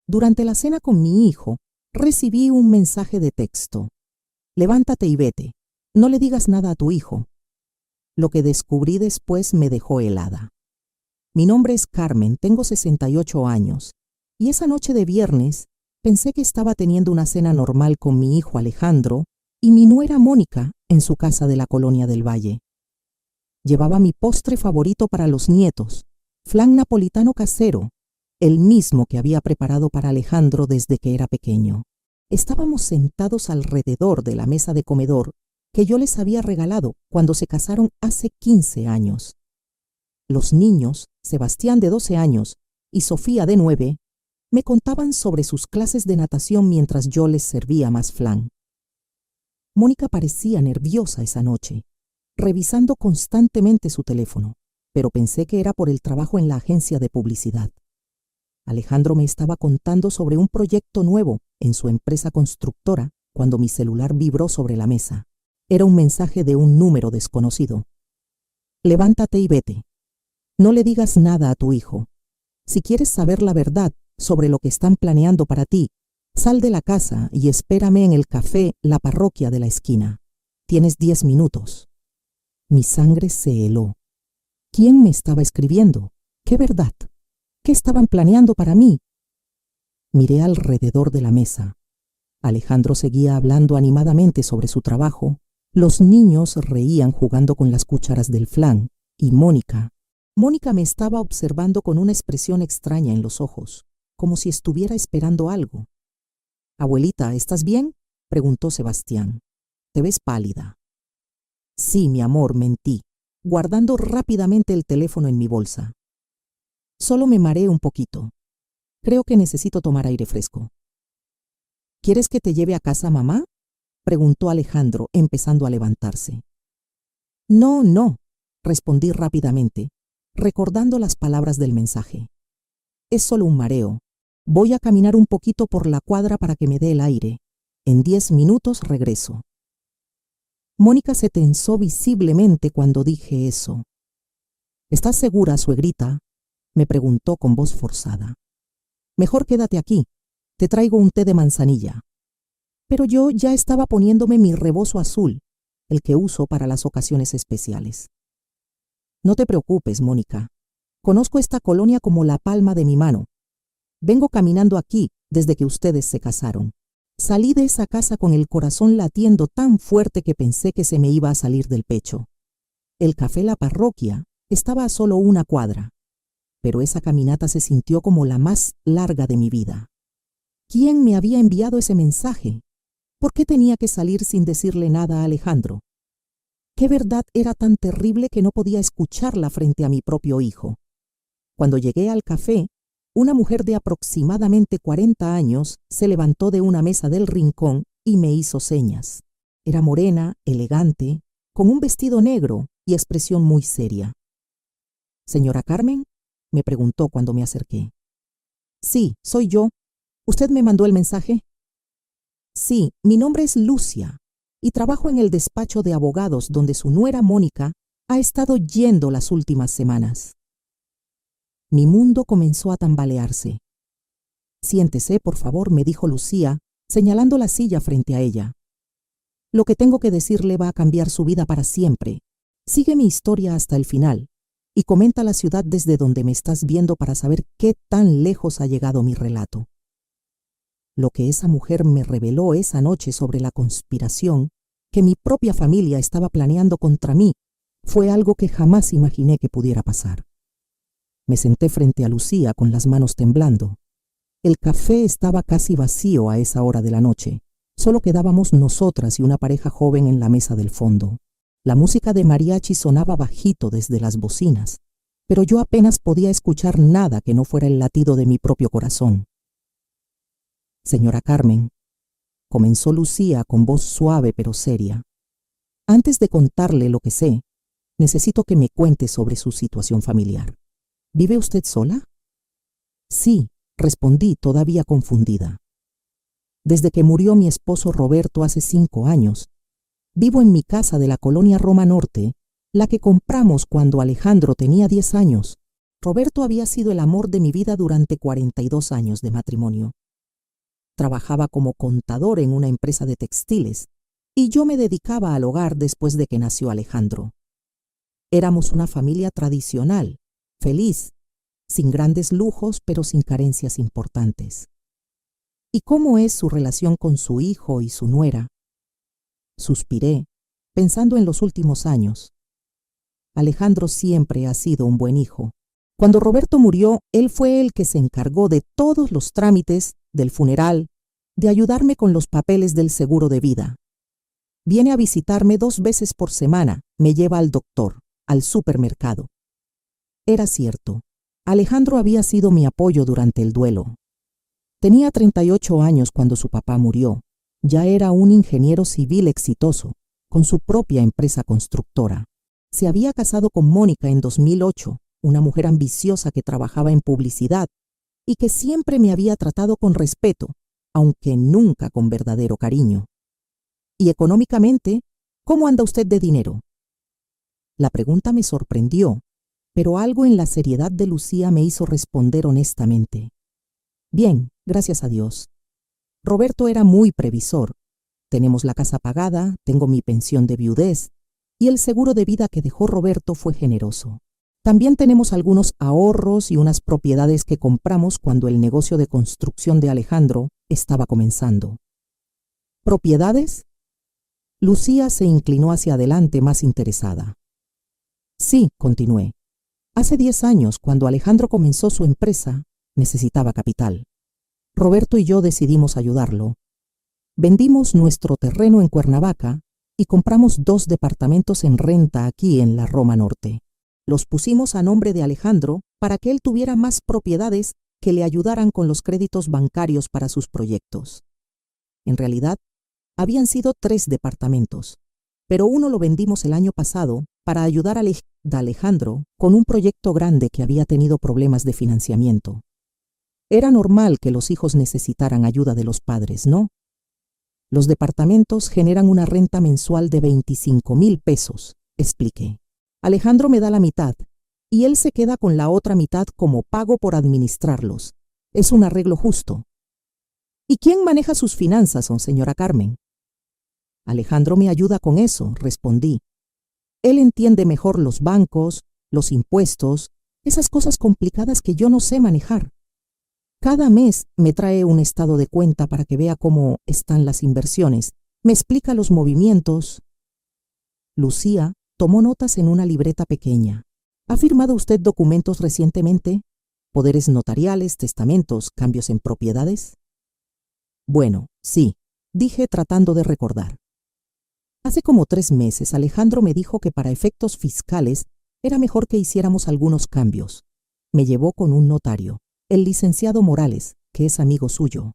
Durante la cena con mi hijo, recibí un mensaje de texto. Levántate y vete. No le digas nada a tu hijo. Lo que descubrí después me dejó helada. Mi nombre es Carmen, tengo 68 años, y esa noche de viernes pensé que estaba teniendo una cena normal con mi hijo Alejandro y mi nuera Mónica en su casa de la Colonia del Valle. Llevaba mi postre favorito para los nietos, flan napolitano casero, el mismo que había preparado para Alejandro desde que era pequeño. Estábamos sentados alrededor de la mesa de comedor que yo les había regalado cuando se casaron hace 15 años. Los niños, Sebastián de 12 años y Sofía de 9, me contaban sobre sus clases de natación mientras yo les servía más flan. Mónica parecía nerviosa esa noche, revisando constantemente su teléfono, pero pensé que era por el trabajo en la agencia de publicidad. Alejandro me estaba contando sobre un proyecto nuevo en su empresa constructora cuando mi celular vibró sobre la mesa. Era un mensaje de un número desconocido. Levántate y vete. No le digas nada a tu hijo. Si quieres saber la verdad sobre lo que están planeando para ti, sal de la casa y espérame en el café La Parroquia de la esquina. Tienes 10 minutos. Mi sangre se heló. ¿Quién me estaba escribiendo? ¿Qué verdad? ¿Qué estaban planeando para mí? Miré alrededor de la mesa. Alejandro seguía hablando animadamente sobre su trabajo. Los niños reían jugando con las cucharas del flan. Y Mónica me estaba observando con una expresión extraña en los ojos, como si estuviera esperando algo. «Abuelita, ¿estás bien?», preguntó Sebastián. «Te ves pálida». «Sí, mi amor», mentí, guardando rápidamente el teléfono en mi bolsa. «Solo me mareé un poquito. Creo que necesito tomar aire fresco». «¿Quieres que te lleve a casa, mamá?», preguntó Alejandro, empezando a levantarse. No, respondí rápidamente, recordando las palabras del mensaje. «Es solo un mareo. Voy a caminar un poquito por la cuadra para que me dé el aire. En 10 minutos regreso». Mónica se tensó visiblemente cuando dije eso. «¿Estás segura, suegrita?», me preguntó con voz forzada. «Mejor quédate aquí. Te traigo un té de manzanilla». Pero yo ya estaba poniéndome mi rebozo azul, el que uso para las ocasiones especiales. «No te preocupes, Mónica. Conozco esta colonia como la palma de mi mano. Vengo caminando aquí desde que ustedes se casaron. Salí de esa casa con el corazón latiendo tan fuerte que pensé que se me iba a salir del pecho. El café La Parroquia estaba a solo una cuadra, pero esa caminata se sintió como la más larga de mi vida. ¿Quién me había enviado ese mensaje? ¿Por qué tenía que salir sin decirle nada a Alejandro? ¿Qué verdad era tan terrible que no podía escucharla frente a mi propio hijo? Cuando llegué al café, una mujer de aproximadamente 40 años se levantó de una mesa del rincón y me hizo señas. Era morena, elegante, con un vestido negro y expresión muy seria. «¿Señora Carmen?», me preguntó cuando me acerqué. «Sí, soy yo. ¿Usted me mandó el mensaje?». «Sí, mi nombre es Lucia y trabajo en el despacho de abogados donde su nuera Mónica ha estado yendo las últimas semanas». Mi mundo comenzó a tambalearse. «Siéntese, por favor», me dijo Lucía, señalando la silla frente a ella. «Lo que tengo que decirle va a cambiar su vida para siempre. Sigue mi historia hasta el final y comenta la ciudad desde donde me estás viendo para saber qué tan lejos ha llegado mi relato». Lo que esa mujer me reveló esa noche sobre la conspiración que mi propia familia estaba planeando contra mí fue algo que jamás imaginé que pudiera pasar. Me senté frente a Lucía con las manos temblando. El café estaba casi vacío a esa hora de la noche. Solo quedábamos nosotras y una pareja joven en la mesa del fondo. La música de mariachi sonaba bajito desde las bocinas, pero yo apenas podía escuchar nada que no fuera el latido de mi propio corazón. «Señora Carmen», comenzó Lucía con voz suave pero seria, «antes de contarle lo que sé, necesito que me cuente sobre su situación familiar. ¿Vive usted sola?». «Sí», respondí todavía confundida. «Desde que murió mi esposo Roberto hace 5 años, vivo en mi casa de la colonia Roma Norte, la que compramos cuando Alejandro tenía 10 años. Roberto había sido el amor de mi vida durante 42 años de matrimonio. trabajaba como contador en una empresa de textiles y yo me dedicaba al hogar después de que nació Alejandro. Éramos una familia tradicional, feliz, sin grandes lujos pero sin carencias importantes. ¿Y cómo es su relación con su hijo y su nuera? Suspiré, pensando en los últimos años. Alejandro siempre ha sido un buen hijo. Cuando Roberto murió, él fue el que se encargó de todos los trámites, del funeral, de ayudarme con los papeles del seguro de vida. Viene a visitarme 2 veces por semana, me lleva al doctor, al supermercado. Era cierto, Alejandro había sido mi apoyo durante el duelo. Tenía 38 años cuando su papá murió. Ya era un ingeniero civil exitoso, con su propia empresa constructora. Se había casado con Mónica en 2008, una mujer ambiciosa que trabajaba en publicidad y que siempre me había tratado con respeto, aunque nunca con verdadero cariño. Y económicamente, ¿cómo anda usted de dinero? La pregunta me sorprendió, pero algo en la seriedad de Lucía me hizo responder honestamente. Bien, gracias a Dios. Roberto era muy previsor. Tenemos la casa pagada, tengo mi pensión de viudez, y el seguro de vida que dejó Roberto fue generoso. También tenemos algunos ahorros y unas propiedades que compramos cuando el negocio de construcción de Alejandro estaba comenzando. ¿Propiedades? Lucía se inclinó hacia adelante más interesada. Sí, continué. Hace 10 años, cuando Alejandro comenzó su empresa, necesitaba capital. Roberto y yo decidimos ayudarlo. Vendimos nuestro terreno en Cuernavaca y compramos 2 departamentos en renta aquí en la Roma Norte. Los pusimos a nombre de Alejandro para que él tuviera más propiedades que le ayudaran con los créditos bancarios para sus proyectos. En realidad, habían sido 3 departamentos, pero uno lo vendimos el año pasado para ayudar a Alejandro con un proyecto grande que había tenido problemas de financiamiento. Era normal que los hijos necesitaran ayuda de los padres, ¿no? Los departamentos generan una renta mensual de 25,000 pesos, expliqué. Alejandro me da la mitad y él se queda con la otra mitad como pago por administrarlos. Es un arreglo justo. ¿Y quién maneja sus finanzas, señora Carmen? Alejandro me ayuda con eso, respondí. Él entiende mejor los bancos, los impuestos, esas cosas complicadas que yo no sé manejar. Cada mes me trae un estado de cuenta para que vea cómo están las inversiones. Me explica los movimientos. Lucía tomó notas en una libreta pequeña. ¿Ha firmado usted documentos recientemente? ¿Poderes notariales, testamentos, cambios en propiedades? Bueno, sí, dije tratando de recordar. Hace como 3 meses Alejandro me dijo que para efectos fiscales era mejor que hiciéramos algunos cambios. Me llevó con un notario, el licenciado Morales, que es amigo suyo.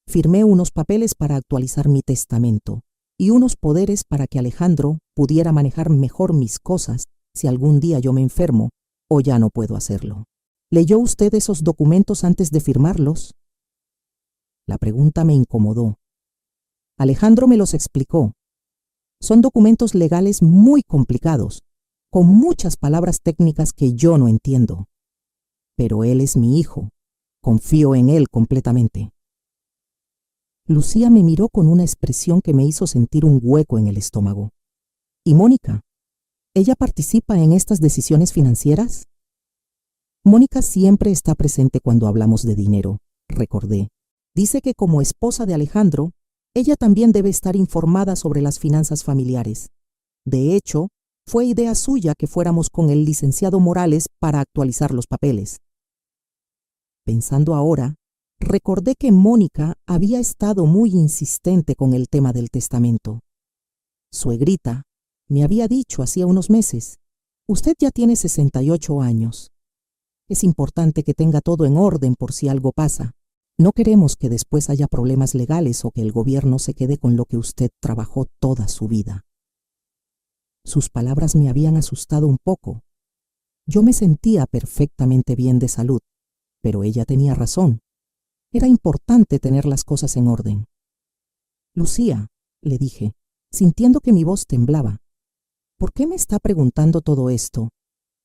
Firmé unos papeles para actualizar mi testamento y unos poderes para que Alejandro pudiera manejar mejor mis cosas si algún día yo me enfermo o ya no puedo hacerlo. ¿Leyó usted esos documentos antes de firmarlos? La pregunta me incomodó. Alejandro me los explicó. Son documentos legales muy complicados, con muchas palabras técnicas que yo no entiendo. Pero él es mi hijo. Confío en él completamente. Lucía me miró con una expresión que me hizo sentir un hueco en el estómago. ¿Y Mónica? ¿Ella participa en estas decisiones financieras? Mónica siempre está presente cuando hablamos de dinero, recordé. Dice que como esposa de Alejandro, ella también debe estar informada sobre las finanzas familiares. De hecho, fue idea suya que fuéramos con el licenciado Morales para actualizar los papeles. Pensando ahora, recordé que Mónica había estado muy insistente con el tema del testamento. Suegrita me había dicho hacía unos meses, usted ya tiene 68 años. Es importante que tenga todo en orden por si algo pasa. No queremos que después haya problemas legales o que el gobierno se quede con lo que usted trabajó toda su vida. Sus palabras me habían asustado un poco. Yo me sentía perfectamente bien de salud, pero ella tenía razón. Era importante tener las cosas en orden. Lucía, le dije, sintiendo que mi voz temblaba, ¿por qué me está preguntando todo esto?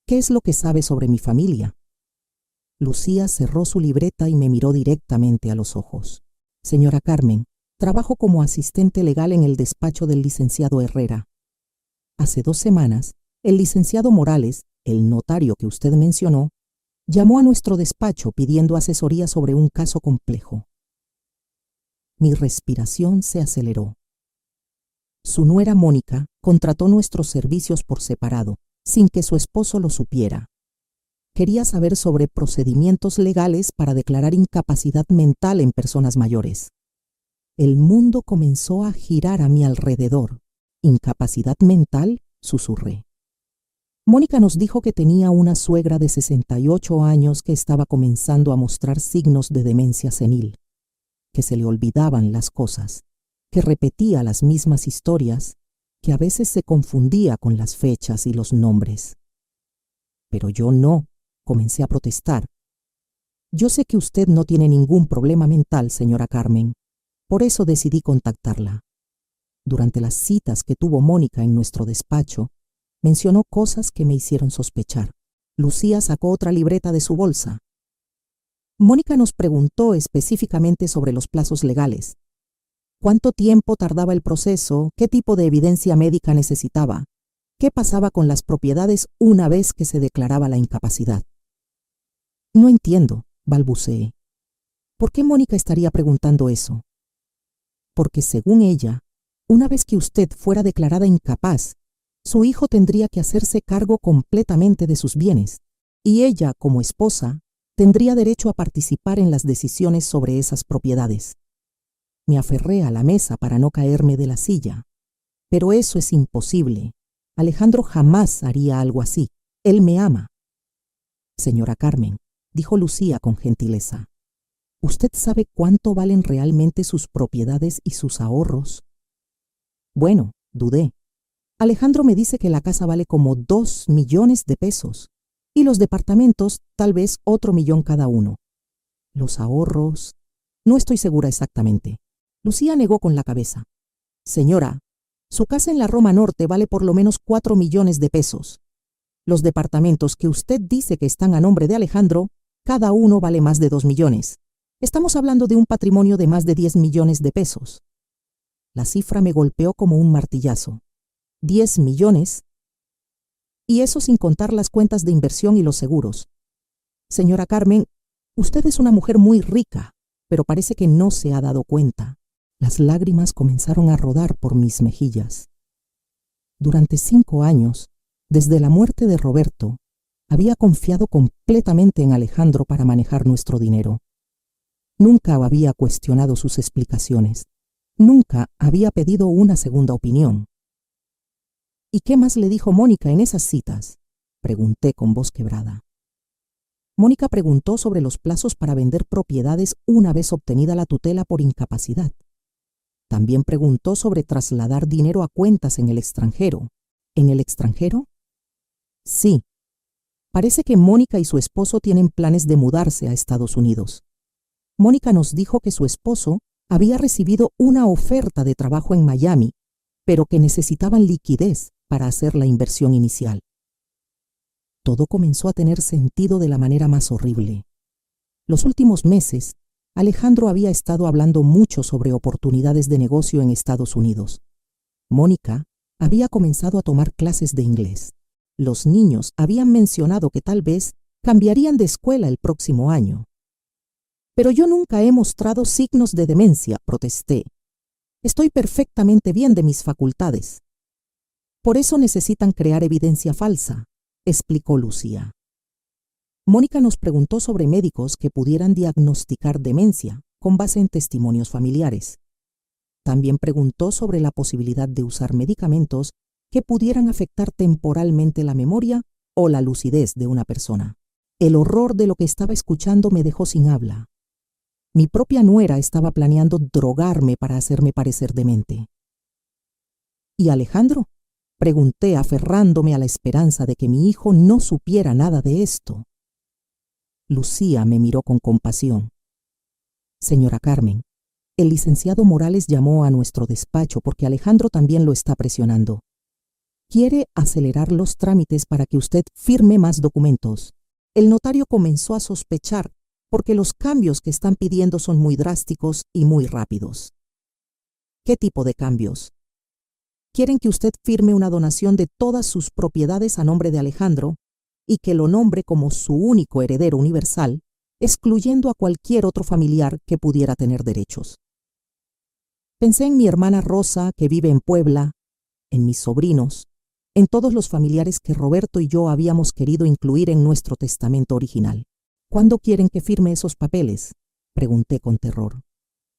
¿Qué es lo que sabe sobre mi familia? Lucía cerró su libreta y me miró directamente a los ojos. Señora Carmen, trabajo como asistente legal en el despacho del licenciado Herrera. Hace 2 semanas, el licenciado Morales, el notario que usted mencionó, llamó a nuestro despacho pidiendo asesoría sobre un caso complejo. Mi respiración se aceleró. Su nuera Mónica contrató nuestros servicios por separado, sin que su esposo lo supiera. Quería saber sobre procedimientos legales para declarar incapacidad mental en personas mayores. El mundo comenzó a girar a mi alrededor. ¿Incapacidad mental?, susurré. Mónica nos dijo que tenía una suegra de 68 años que estaba comenzando a mostrar signos de demencia senil, que se le olvidaban las cosas, que repetía las mismas historias, que a veces se confundía con las fechas y los nombres. Pero yo no, comencé a protestar. Yo sé que usted no tiene ningún problema mental, señora Carmen. Por eso decidí contactarla. Durante las citas que tuvo Mónica en nuestro despacho, mencionó cosas que me hicieron sospechar. Lucía sacó otra libreta de su bolsa. Mónica nos preguntó específicamente sobre los plazos legales. ¿Cuánto tiempo tardaba el proceso? ¿Qué tipo de evidencia médica necesitaba? ¿Qué pasaba con las propiedades una vez que se declaraba la incapacidad? No entiendo, balbuceé. ¿Por qué Mónica estaría preguntando eso? Porque según ella, una vez que usted fuera declarada incapaz, su hijo tendría que hacerse cargo completamente de sus bienes, y ella, como esposa, tendría derecho a participar en las decisiones sobre esas propiedades. Me aferré a la mesa para no caerme de la silla. Pero eso es imposible. Alejandro jamás haría algo así. Él me ama. Señora Carmen, dijo Lucía con gentileza, ¿usted sabe cuánto valen realmente sus propiedades y sus ahorros? Bueno, dudé. Alejandro me dice que la casa vale como 2 millones de pesos y los departamentos tal vez otro millón cada uno. Los ahorros, no estoy segura exactamente. Lucía negó con la cabeza. Señora, su casa en la Roma Norte vale por lo menos 4 millones de pesos. Los departamentos que usted dice que están a nombre de Alejandro, cada uno vale más de 2 millones. Estamos hablando de un patrimonio de más de 10 millones de pesos. La cifra me golpeó como un martillazo. 10 millones. Y eso sin contar las cuentas de inversión y los seguros. Señora Carmen, usted es una mujer muy rica, pero parece que no se ha dado cuenta. Las lágrimas comenzaron a rodar por mis mejillas. Durante 5 años, desde la muerte de Roberto, había confiado completamente en Alejandro para manejar nuestro dinero. Nunca había cuestionado sus explicaciones. Nunca había pedido una segunda opinión. ¿Y qué más le dijo Mónica en esas citas?, pregunté con voz quebrada. Mónica preguntó sobre los plazos para vender propiedades una vez obtenida la tutela por incapacidad. También preguntó sobre trasladar dinero a cuentas en el extranjero. ¿En el extranjero? Sí. Parece que Mónica y su esposo tienen planes de mudarse a Estados Unidos. Mónica nos dijo que su esposo había recibido una oferta de trabajo en Miami, pero que necesitaban liquidez para hacer la inversión inicial. Todo comenzó a tener sentido de la manera más horrible. Los últimos meses, Alejandro había estado hablando mucho sobre oportunidades de negocio en Estados Unidos. Mónica había comenzado a tomar clases de inglés. Los niños habían mencionado que tal vez cambiarían de escuela el próximo año. Pero yo nunca he mostrado signos de demencia, protesté. Estoy perfectamente bien de mis facultades. Por eso necesitan crear evidencia falsa, explicó Lucía. Mónica nos preguntó sobre médicos que pudieran diagnosticar demencia con base en testimonios familiares. También preguntó sobre la posibilidad de usar medicamentos que pudieran afectar temporalmente la memoria o la lucidez de una persona. El horror de lo que estaba escuchando me dejó sin habla. Mi propia nuera estaba planeando drogarme para hacerme parecer demente. ¿Y Alejandro?, pregunté, aferrándome a la esperanza de que mi hijo no supiera nada de esto. Lucía me miró con compasión. Señora Carmen, el licenciado Morales llamó a nuestro despacho porque Alejandro también lo está presionando. Quiere acelerar los trámites para que usted firme más documentos. El notario comenzó a sospechar porque los cambios que están pidiendo son muy drásticos y muy rápidos. ¿Qué tipo de cambios? Quieren que usted firme una donación de todas sus propiedades a nombre de Alejandro y que lo nombre como su único heredero universal, excluyendo a cualquier otro familiar que pudiera tener derechos. Pensé en mi hermana Rosa, que vive en Puebla, en mis sobrinos, en todos los familiares que Roberto y yo habíamos querido incluir en nuestro testamento original. ¿Cuándo quieren que firme esos papeles?, pregunté con terror.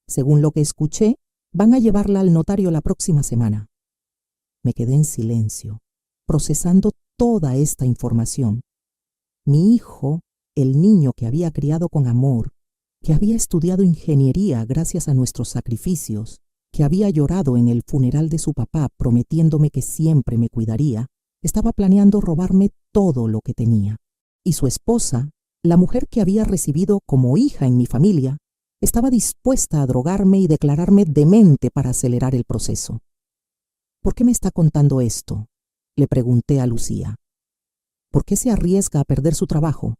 Según lo que escuché, van a llevarla al notario la próxima semana. Me quedé en silencio, procesando toda esta información. Mi hijo, el niño que había criado con amor, que había estudiado ingeniería gracias a nuestros sacrificios, que había llorado en el funeral de su papá prometiéndome que siempre me cuidaría, estaba planeando robarme todo lo que tenía. Y su esposa, la mujer que había recibido como hija en mi familia, estaba dispuesta a drogarme y declararme demente para acelerar el proceso. ¿Por qué me está contando esto?, le pregunté a Lucía. ¿Por qué se arriesga a perder su trabajo?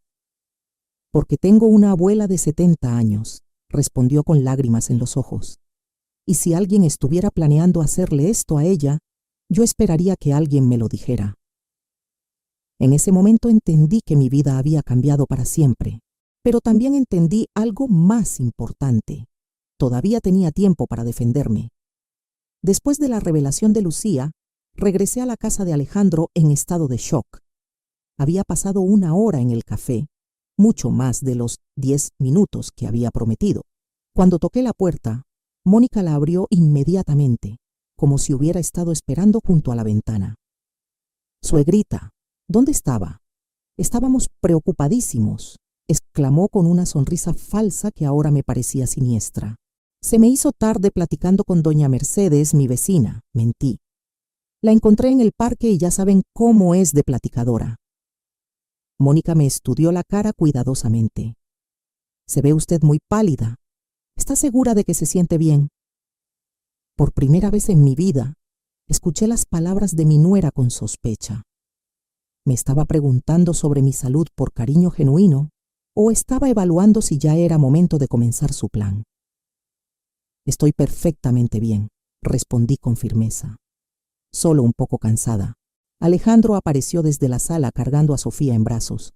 Porque tengo una abuela de 70 años, respondió con lágrimas en los ojos. Y si alguien estuviera planeando hacerle esto a ella, yo esperaría que alguien me lo dijera. En ese momento entendí que mi vida había cambiado para siempre, pero también entendí algo más importante. Todavía tenía tiempo para defenderme. Después de la revelación de Lucía, regresé a la casa de Alejandro en estado de shock. Había pasado 1 hora en el café, mucho más de los 10 minutos que había prometido. Cuando toqué la puerta, Mónica la abrió inmediatamente, como si hubiera estado esperando junto a la ventana. «Suegrita, ¿dónde estaba?» «Estábamos preocupadísimos», exclamó con una sonrisa falsa que ahora me parecía siniestra. «Se me hizo tarde platicando con doña Mercedes, mi vecina», mentí. «La encontré en el parque y ya saben cómo es de platicadora». Mónica me estudió la cara cuidadosamente. «Se ve usted muy pálida. ¿Está segura de que se siente bien?» Por primera vez en mi vida, escuché las palabras de mi nuera con sospecha. ¿Me estaba preguntando sobre mi salud por cariño genuino o estaba evaluando si ya era momento de comenzar su plan? «Estoy perfectamente bien», respondí con firmeza. «Solo un poco cansada». Alejandro apareció desde la sala cargando a Sofía en brazos.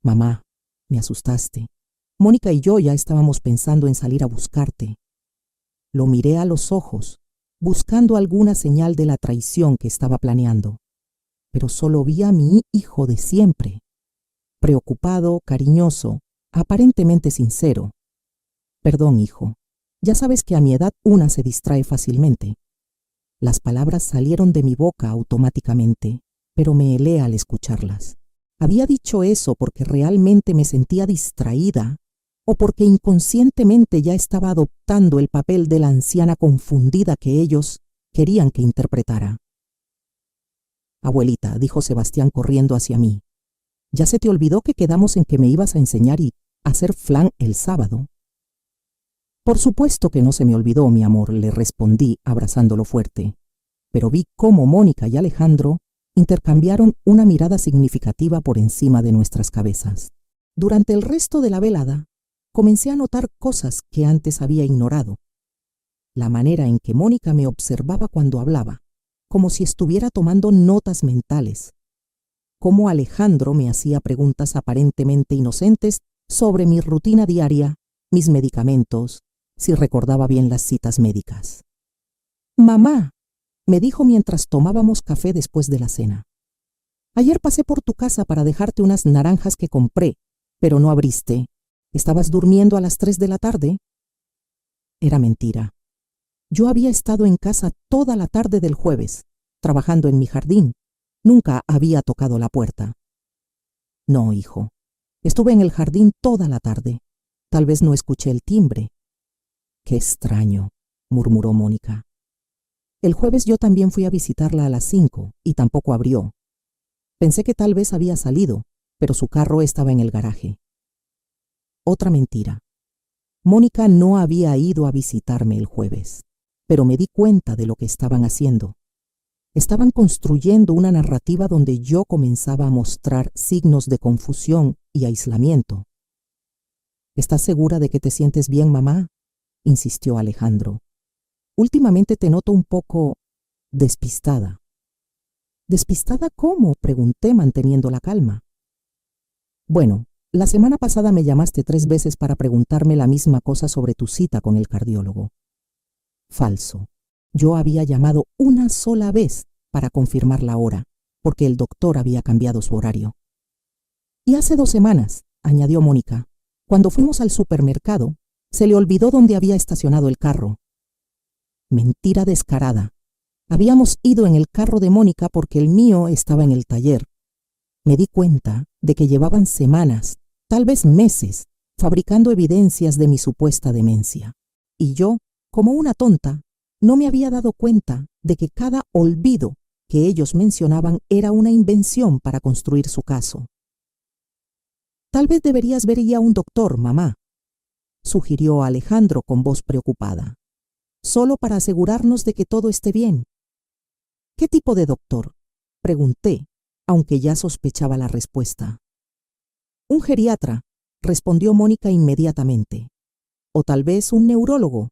«Mamá, me asustaste. Mónica y yo ya estábamos pensando en salir a buscarte». Lo miré a los ojos, buscando alguna señal de la traición que estaba planeando, pero solo vi a mi hijo de siempre, preocupado, cariñoso, aparentemente sincero. «Perdón, hijo. Ya sabes que a mi edad una se distrae fácilmente». Las palabras salieron de mi boca automáticamente, pero me helé al escucharlas. ¿Había dicho eso porque realmente me sentía distraída o porque inconscientemente ya estaba adoptando el papel de la anciana confundida que ellos querían que interpretara? «Abuelita», dijo Sebastián corriendo hacia mí, «¿ya se te olvidó que quedamos en que me ibas a enseñar y hacer flan el sábado?» «Por supuesto que no se me olvidó, mi amor», le respondí abrazándolo fuerte, pero vi cómo Mónica y Alejandro intercambiaron una mirada significativa por encima de nuestras cabezas. Durante el resto de la velada, comencé a notar cosas que antes había ignorado. La manera en que Mónica me observaba cuando hablaba, como si estuviera tomando notas mentales. Cómo Alejandro me hacía preguntas aparentemente inocentes sobre mi rutina diaria, mis medicamentos, si recordaba bien las citas médicas. «Mamá», me dijo mientras tomábamos café después de la cena, «ayer pasé por tu casa para dejarte unas naranjas que compré, pero no abriste. ¿Estabas durmiendo a las 3 de la tarde?» Era mentira. Yo había estado en casa toda la tarde del jueves, trabajando en mi jardín. Nunca había tocado la puerta. «No, hijo. Estuve en el jardín toda la tarde. Tal vez no escuché el timbre». «Qué extraño», murmuró Mónica. «El jueves yo también fui a visitarla a las 5 y tampoco abrió. Pensé que tal vez había salido, pero su carro estaba en el garaje». Otra mentira. Mónica no había ido a visitarme el jueves, pero me di cuenta de lo que estaban haciendo. Estaban construyendo una narrativa donde yo comenzaba a mostrar signos de confusión y aislamiento. ¿Estás segura de que te sientes bien, mamá?, insistió Alejandro. Últimamente te noto un poco despistada. ¿Despistada cómo?, pregunté manteniendo la calma. Bueno, la semana pasada me llamaste 3 veces para preguntarme la misma cosa sobre tu cita con el cardiólogo. Falso. Yo había llamado una sola vez para confirmar la hora, porque el doctor había cambiado su horario. Y hace 2 semanas, añadió Mónica, cuando fuimos al supermercado, se le olvidó dónde había estacionado el carro. Mentira descarada. Habíamos ido en el carro de Mónica porque el mío estaba en el taller. Me di cuenta de que llevaban semanas, tal vez meses, fabricando evidencias de mi supuesta demencia. Y yo, como una tonta, no me había dado cuenta de que cada olvido que ellos mencionaban era una invención para construir su caso. Tal vez deberías ver ya a un doctor, mamá, sugirió Alejandro con voz preocupada, solo para asegurarnos de que todo esté bien. ¿Qué tipo de doctor?, pregunté, aunque ya sospechaba la respuesta. Un geriatra, respondió Mónica inmediatamente. O tal vez un neurólogo,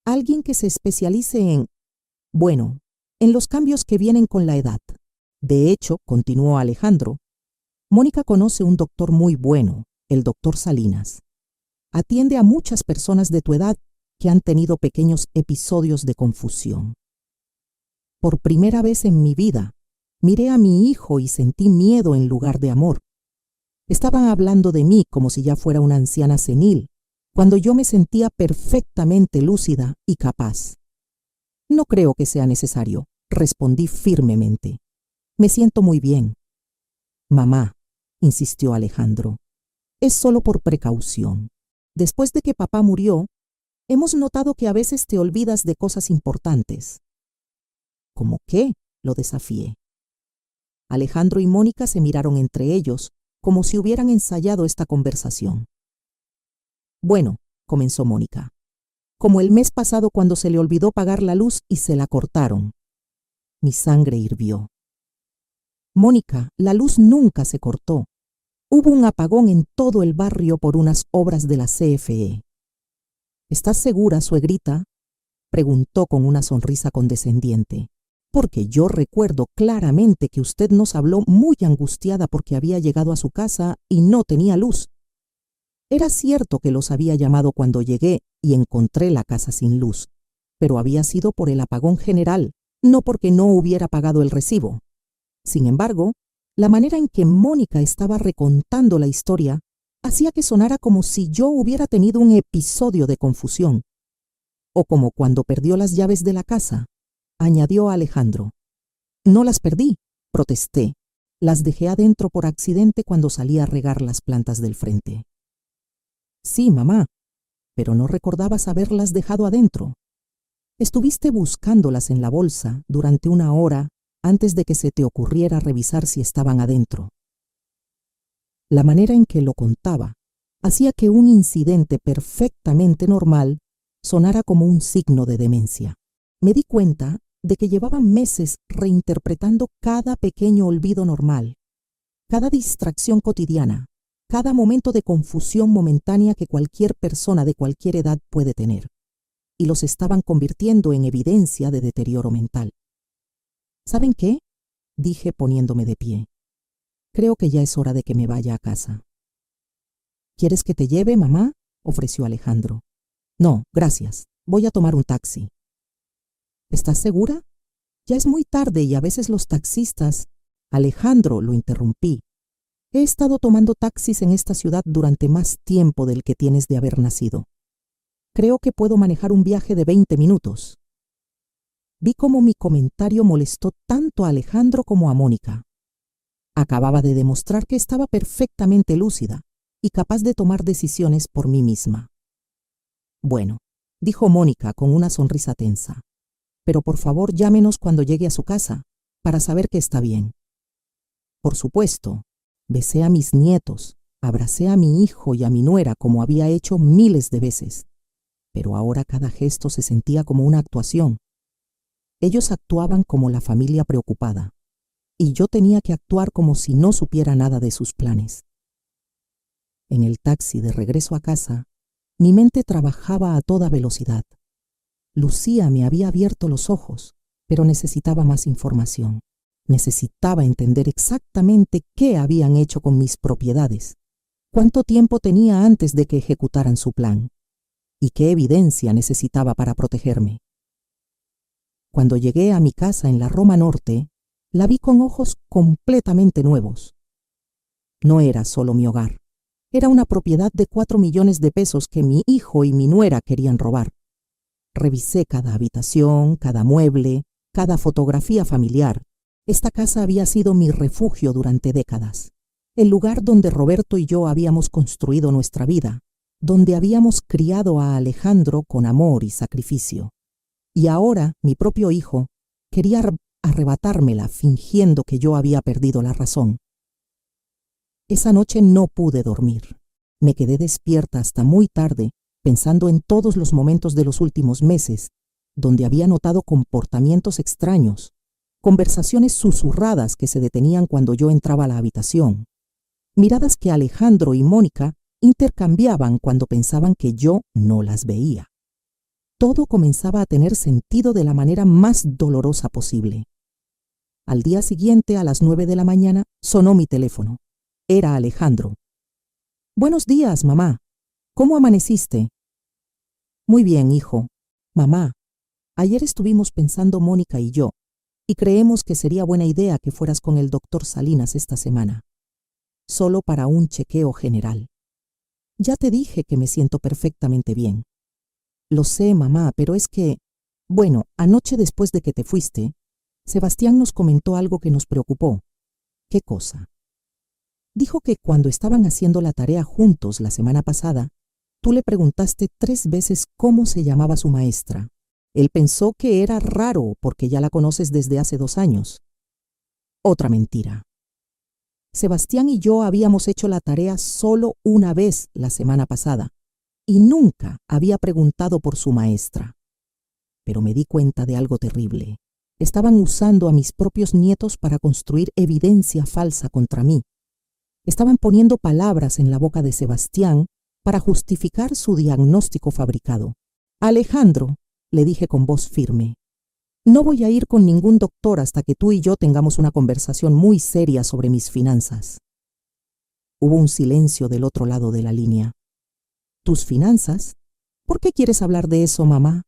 alguien que se especialice en los cambios que vienen con la edad. De hecho, continuó Alejandro, Mónica conoce un doctor muy bueno, el doctor Salinas. Atiende a muchas personas de tu edad que han tenido pequeños episodios de confusión. Por primera vez en mi vida, miré a mi hijo y sentí miedo en lugar de amor. Estaban hablando de mí como si ya fuera una anciana senil, cuando yo me sentía perfectamente lúcida y capaz. No creo que sea necesario, respondí firmemente. Me siento muy bien. Mamá, insistió Alejandro, es solo por precaución. Después de que papá murió, hemos notado que a veces te olvidas de cosas importantes. ¿Cómo qué?, lo desafié. Alejandro y Mónica se miraron entre ellos, como si hubieran ensayado esta conversación. Bueno, comenzó Mónica, como el mes pasado cuando se le olvidó pagar la luz y se la cortaron. Mi sangre hirvió. Mónica, la luz nunca se cortó. Hubo un apagón en todo el barrio por unas obras de la CFE. ¿Estás segura, suegrita?, preguntó con una sonrisa condescendiente. Porque yo recuerdo claramente que usted nos habló muy angustiada porque había llegado a su casa y no tenía luz. Era cierto que los había llamado cuando llegué y encontré la casa sin luz, pero había sido por el apagón general, no porque no hubiera pagado el recibo. Sin embargo, la manera en que Mónica estaba recontando la historia hacía que sonara como si yo hubiera tenido un episodio de confusión, o como cuando perdió las llaves de la casa, añadió Alejandro. No las perdí, protesté. Las dejé adentro por accidente cuando salí a regar las plantas del frente. Sí, mamá, pero no recordabas haberlas dejado adentro. Estuviste buscándolas en la bolsa durante 1 hora antes de que se te ocurriera revisar si estaban adentro. La manera en que lo contaba hacía que un incidente perfectamente normal sonara como un signo de demencia. Me di cuenta de que llevaban meses reinterpretando cada pequeño olvido normal, cada distracción cotidiana, cada momento de confusión momentánea que cualquier persona de cualquier edad puede tener, y los estaban convirtiendo en evidencia de deterioro mental. ¿Saben qué?, dije poniéndome de pie. Creo que ya es hora de que me vaya a casa. ¿Quieres que te lleve, mamá?, ofreció Alejandro. No, gracias. Voy a tomar un taxi. ¿Estás segura? Ya es muy tarde y a veces los taxistas... Alejandro, lo interrumpí. He estado tomando taxis en esta ciudad durante más tiempo del que tienes de haber nacido. Creo que puedo manejar un viaje de 20 minutos. Vi cómo mi comentario molestó tanto a Alejandro como a Mónica. Acababa de demostrar que estaba perfectamente lúcida y capaz de tomar decisiones por mí misma. Bueno, dijo Mónica con una sonrisa tensa. Pero por favor llámenos cuando llegue a su casa, para saber que está bien. Por supuesto, besé a mis nietos, abracé a mi hijo y a mi nuera como había hecho miles de veces, pero ahora cada gesto se sentía como una actuación. Ellos actuaban como la familia preocupada, y yo tenía que actuar como si no supiera nada de sus planes. En el taxi de regreso a casa, mi mente trabajaba a toda velocidad. Lucía me había abierto los ojos, pero necesitaba más información. Necesitaba entender exactamente qué habían hecho con mis propiedades, cuánto tiempo tenía antes de que ejecutaran su plan y qué evidencia necesitaba para protegerme. Cuando llegué a mi casa en la Roma Norte, la vi con ojos completamente nuevos. No era solo mi hogar, era una propiedad de 4 millones de pesos que mi hijo y mi nuera querían robar. Revisé cada habitación, cada mueble, cada fotografía familiar. Esta casa había sido mi refugio durante décadas, el lugar donde Roberto y yo habíamos construido nuestra vida, donde habíamos criado a Alejandro con amor y sacrificio. Y ahora mi propio hijo quería arrebatármela fingiendo que yo había perdido la razón. Esa noche no pude dormir. Me quedé despierta hasta muy tarde, pensando en todos los momentos de los últimos meses, donde había notado comportamientos extraños, conversaciones susurradas que se detenían cuando yo entraba a la habitación, miradas que Alejandro y Mónica intercambiaban cuando pensaban que yo no las veía. Todo comenzaba a tener sentido de la manera más dolorosa posible. Al día siguiente, a las 9 de la mañana, sonó mi teléfono. Era Alejandro. «Buenos días, mamá. ¿Cómo amaneciste?» «Muy bien, hijo. Mamá, ayer estuvimos pensando Mónica y yo, y creemos que sería buena idea que fueras con el doctor Salinas esta semana, solo para un chequeo general. Ya te dije que me siento perfectamente bien». «Lo sé, mamá, pero es que, bueno, anoche después de que te fuiste, Sebastián nos comentó algo que nos preocupó». «¿Qué cosa?» «Dijo que cuando estaban haciendo la tarea juntos la semana pasada, tú le preguntaste 3 veces cómo se llamaba su maestra. Él pensó que era raro porque ya la conoces desde hace 2 años. Otra mentira. Sebastián y yo habíamos hecho la tarea solo una vez la semana pasada y nunca había preguntado por su maestra. Pero me di cuenta de algo terrible. Estaban usando a mis propios nietos para construir evidencia falsa contra mí. Estaban poniendo palabras en la boca de Sebastián para justificar su diagnóstico fabricado. «Alejandro», le dije con voz firme, «no voy a ir con ningún doctor hasta que tú y yo tengamos una conversación muy seria sobre mis finanzas». Hubo un silencio del otro lado de la línea. «¿Tus finanzas? ¿Por qué quieres hablar de eso, mamá?»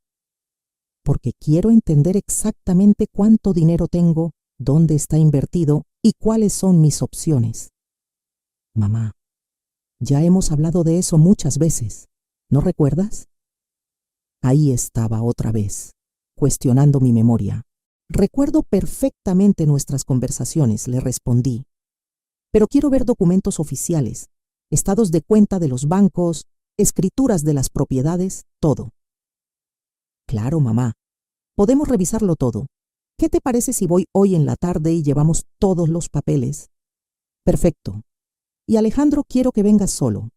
«Porque quiero entender exactamente cuánto dinero tengo, dónde está invertido y cuáles son mis opciones». «Mamá, ya hemos hablado de eso muchas veces, ¿no recuerdas?» Ahí estaba otra vez, cuestionando mi memoria. «Recuerdo perfectamente nuestras conversaciones», le respondí. «Pero quiero ver documentos oficiales, estados de cuenta de los bancos, escrituras de las propiedades, todo». «Claro, mamá. Podemos revisarlo todo. ¿Qué te parece si voy hoy en la tarde y llevamos todos los papeles?» «Perfecto. Y Alejandro, quiero que vengas solo,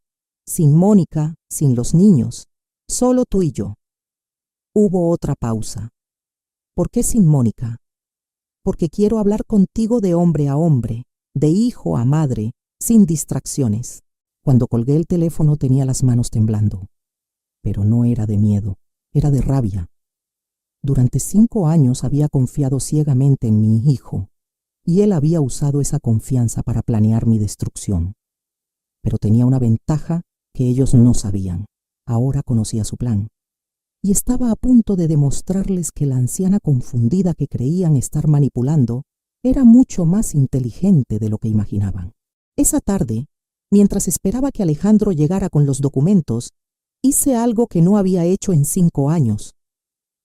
sin Mónica, sin los niños, solo tú y yo». Hubo otra pausa. «¿Por qué sin Mónica?» «Porque quiero hablar contigo de hombre a hombre, de hijo a madre, sin distracciones». Cuando colgué el teléfono tenía las manos temblando. Pero no era de miedo, era de rabia. Durante 5 años había confiado ciegamente en mi hijo, y él había usado esa confianza para planear mi destrucción. Pero tenía una ventaja que ellos no sabían. Ahora conocía su plan. Y estaba a punto de demostrarles que la anciana confundida que creían estar manipulando era mucho más inteligente de lo que imaginaban. Esa tarde, mientras esperaba que Alejandro llegara con los documentos, hice algo que no había hecho en 5 años.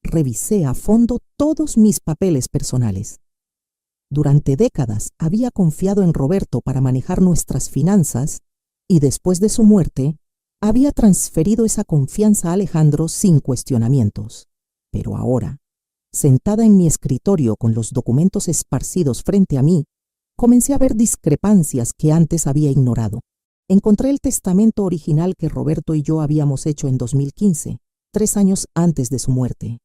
Revisé a fondo todos mis papeles personales. Durante décadas había confiado en Roberto para manejar nuestras finanzas y después de su muerte, había transferido esa confianza a Alejandro sin cuestionamientos. Pero ahora, sentada en mi escritorio con los documentos esparcidos frente a mí, comencé a ver discrepancias que antes había ignorado. Encontré el testamento original que Roberto y yo habíamos hecho en 2015, 3 años antes de su muerte.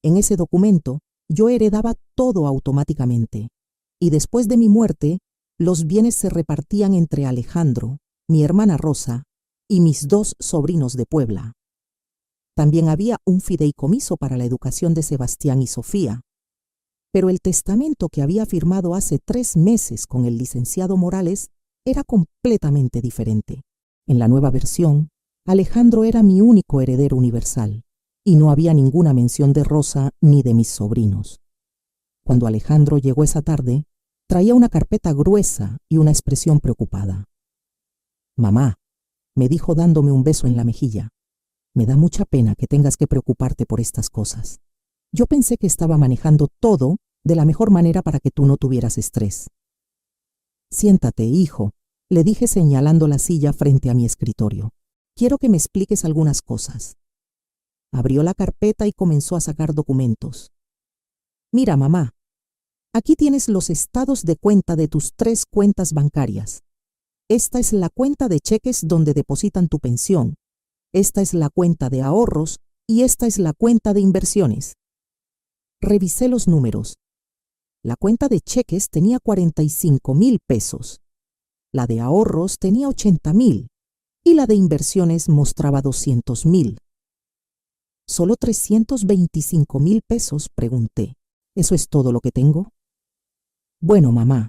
En ese documento, yo heredaba todo automáticamente, y después de mi muerte, los bienes se repartían entre Alejandro, mi hermana Rosa y mis 2 sobrinos de Puebla. También había un fideicomiso para la educación de Sebastián y Sofía. Pero el testamento que había firmado hace 3 meses con el licenciado Morales era completamente diferente. En la nueva versión, Alejandro era mi único heredero universal, y no había ninguna mención de Rosa ni de mis sobrinos. Cuando Alejandro llegó esa tarde, traía una carpeta gruesa y una expresión preocupada. «Mamá», me dijo dándome un beso en la mejilla, «me da mucha pena que tengas que preocuparte por estas cosas. Yo pensé que estaba manejando todo de la mejor manera para que tú no tuvieras estrés». «Siéntate, hijo», le dije señalando la silla frente a mi escritorio. «Quiero que me expliques algunas cosas». Abrió la carpeta y comenzó a sacar documentos. «Mira, mamá, aquí tienes los estados de cuenta de tus 3 cuentas bancarias. Esta es la cuenta de cheques donde depositan tu pensión. Esta es la cuenta de ahorros y esta es la cuenta de inversiones». Revisé los números. La cuenta de cheques tenía 45,000 pesos. La de ahorros tenía 80,000 y la de inversiones mostraba 200,000. ¿Solo 325,000 pesos?, pregunté. ¿Eso es todo lo que tengo? Bueno, mamá,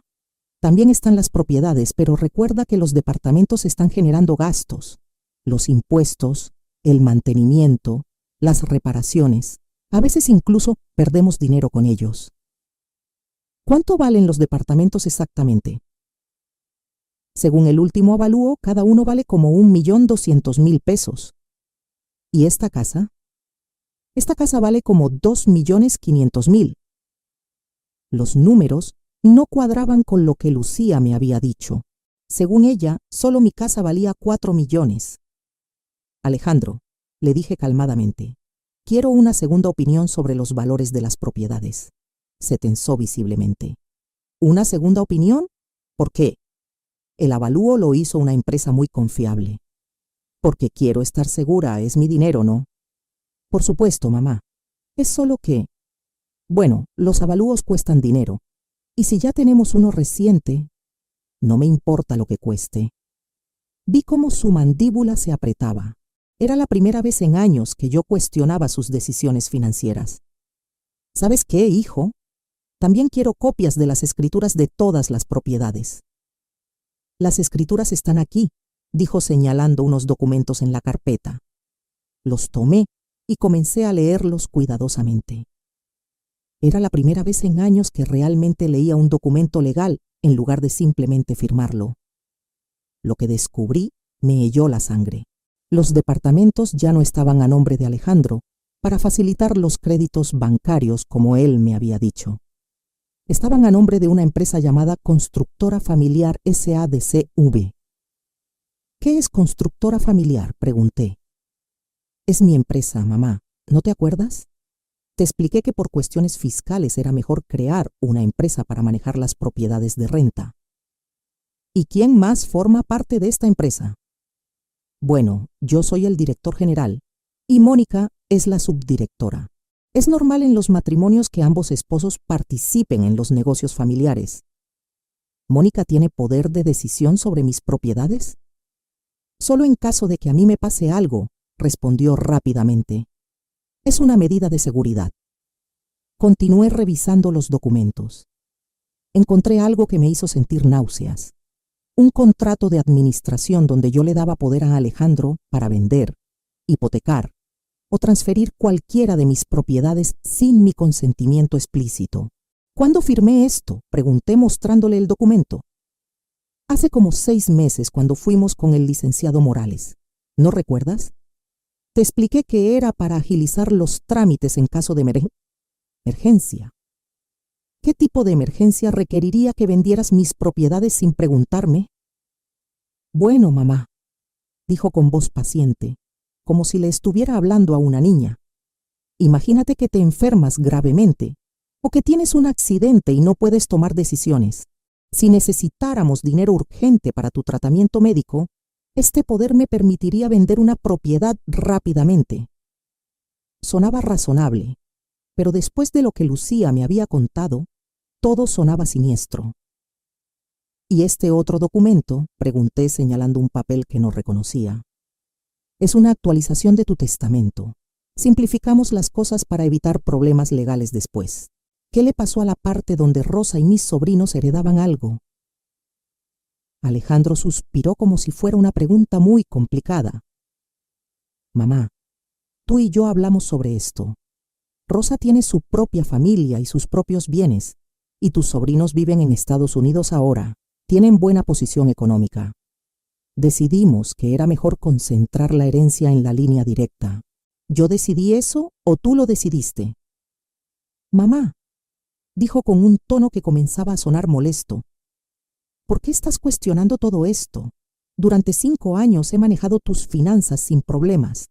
también están las propiedades, pero recuerda que los departamentos están generando gastos. Los impuestos, el mantenimiento, las reparaciones. A veces incluso perdemos dinero con ellos. ¿Cuánto valen los departamentos exactamente? Según el último avalúo, cada uno vale como 1,200,000 pesos. ¿Y esta casa? Esta casa vale como 2,500,000. Los números no cuadraban con lo que Lucía me había dicho. Según ella, solo mi casa valía 4 millones. Alejandro, le dije calmadamente, quiero una segunda opinión sobre los valores de las propiedades. Se tensó visiblemente. ¿Una segunda opinión? ¿Por qué? El avalúo lo hizo una empresa muy confiable. Porque quiero estar segura, es mi dinero, ¿no? Por supuesto, mamá. Es solo que... Bueno, los avalúos cuestan dinero. Y si ya tenemos uno reciente, no me importa lo que cueste. Vi cómo su mandíbula se apretaba. Era la primera vez en años que yo cuestionaba sus decisiones financieras. ¿Sabes qué, hijo? También quiero copias de las escrituras de todas las propiedades. Las escrituras están aquí, dijo señalando unos documentos en la carpeta. Los tomé y comencé a leerlos cuidadosamente. Era la primera vez en años que realmente leía un documento legal en lugar de simplemente firmarlo. Lo que descubrí me heló la sangre. Los departamentos ya no estaban a nombre de Alejandro para facilitar los créditos bancarios como él me había dicho. Estaban a nombre de una empresa llamada Constructora Familiar S.A.D.C.V. ¿Qué es Constructora Familiar?, pregunté. Es mi empresa, mamá. ¿No te acuerdas? Te expliqué que por cuestiones fiscales era mejor crear una empresa para manejar las propiedades de renta. ¿Y quién más forma parte de esta empresa? Bueno, yo soy el director general y Mónica es la subdirectora. Es normal en los matrimonios que ambos esposos participen en los negocios familiares. ¿Mónica tiene poder de decisión sobre mis propiedades? Solo en caso de que a mí me pase algo, respondió rápidamente. Es una medida de seguridad. Continué revisando los documentos. Encontré algo que me hizo sentir náuseas. Un contrato de administración donde yo le daba poder a Alejandro para vender, hipotecar o transferir cualquiera de mis propiedades sin mi consentimiento explícito. ¿Cuándo firmé esto?, pregunté mostrándole el documento. Hace como 6 meses cuando fuimos con el licenciado Morales. ¿No recuerdas? Te expliqué que era para agilizar los trámites en caso de emergencia. ¿Qué tipo de emergencia requeriría que vendieras mis propiedades sin preguntarme? Bueno, mamá, dijo con voz paciente, como si le estuviera hablando a una niña. Imagínate que te enfermas gravemente o que tienes un accidente y no puedes tomar decisiones. Si necesitáramos dinero urgente para tu tratamiento médico, este poder me permitiría vender una propiedad rápidamente. Sonaba razonable, pero después de lo que Lucía me había contado, todo sonaba siniestro. ¿Y este otro documento?, pregunté señalando un papel que no reconocía. Es una actualización de tu testamento. Simplificamos las cosas para evitar problemas legales después. ¿Qué le pasó a la parte donde Rosa y mis sobrinos heredaban algo? Alejandro suspiró como si fuera una pregunta muy complicada. Mamá, tú y yo hablamos sobre esto. Rosa tiene su propia familia y sus propios bienes, y tus sobrinos viven en Estados Unidos ahora. Tienen buena posición económica. Decidimos que era mejor concentrar la herencia en la línea directa. ¿Yo decidí eso o tú lo decidiste? Mamá, dijo con un tono que comenzaba a sonar molesto. ¿Por qué estás cuestionando todo esto? Durante 5 años he manejado tus finanzas sin problemas.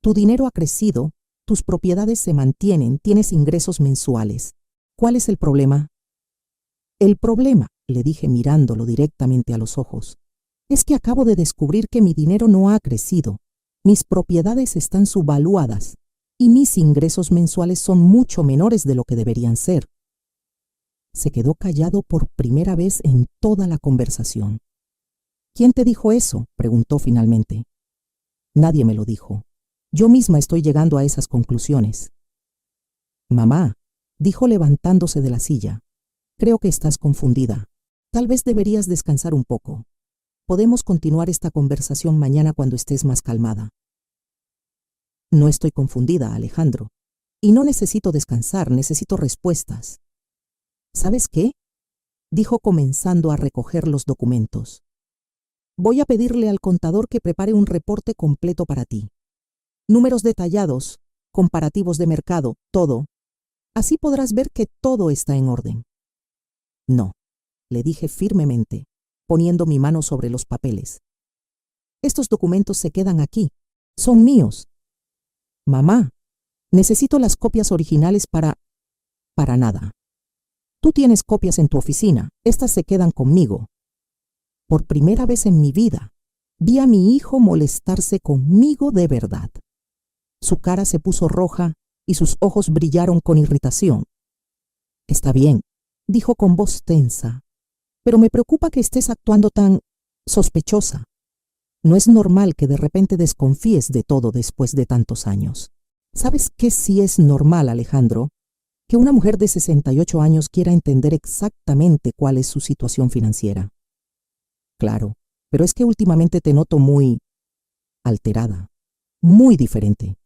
Tu dinero ha crecido, tus propiedades se mantienen, tienes ingresos mensuales. ¿Cuál es el problema? El problema, le dije mirándolo directamente a los ojos, es que acabo de descubrir que mi dinero no ha crecido. Mis propiedades están subvaluadas y mis ingresos mensuales son mucho menores de lo que deberían ser. Se quedó callado por primera vez en toda la conversación. ¿Quién te dijo eso?, preguntó finalmente. Nadie me lo dijo. Yo misma estoy llegando a esas conclusiones. Mamá, dijo levantándose de la silla, creo que estás confundida. Tal vez deberías descansar un poco. Podemos continuar esta conversación mañana cuando estés más calmada. No estoy confundida, Alejandro. Y no necesito descansar, necesito respuestas. ¿Sabes qué?, dijo comenzando a recoger los documentos. Voy a pedirle al contador que prepare un reporte completo para ti. Números detallados, comparativos de mercado, todo. Así podrás ver que todo está en orden. No, le dije firmemente, poniendo mi mano sobre los papeles. Estos documentos se quedan aquí. Son míos. Mamá, necesito las copias originales para nada. Tú tienes copias en tu oficina. Estas se quedan conmigo. Por primera vez en mi vida, vi a mi hijo molestarse conmigo de verdad. Su cara se puso roja y sus ojos brillaron con irritación. Está bien, dijo con voz tensa, pero me preocupa que estés actuando tan sospechosa. No es normal que de repente desconfíes de todo después de tantos años. ¿Sabes qué sí es normal, Alejandro? Que una mujer de 68 años quiera entender exactamente cuál es su situación financiera. Claro, pero es que últimamente te noto muy alterada, muy diferente.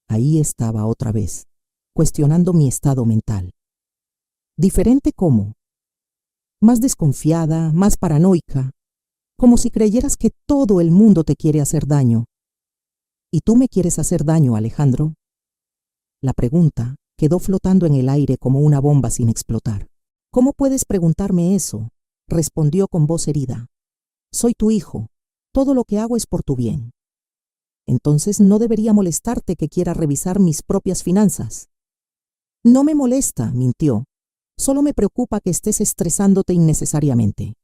Ahí estaba otra vez, cuestionando mi estado mental. ¿Diferente cómo? Más desconfiada, más paranoica, como si creyeras que todo el mundo te quiere hacer daño. ¿Y tú me quieres hacer daño, Alejandro? La pregunta quedó flotando en el aire como una bomba sin explotar. ¿Cómo puedes preguntarme eso?, respondió con voz herida. Soy tu hijo. Todo lo que hago es por tu bien. Entonces no debería molestarte que quiera revisar mis propias finanzas. No me molesta, mintió. Solo me preocupa que estés estresándote innecesariamente.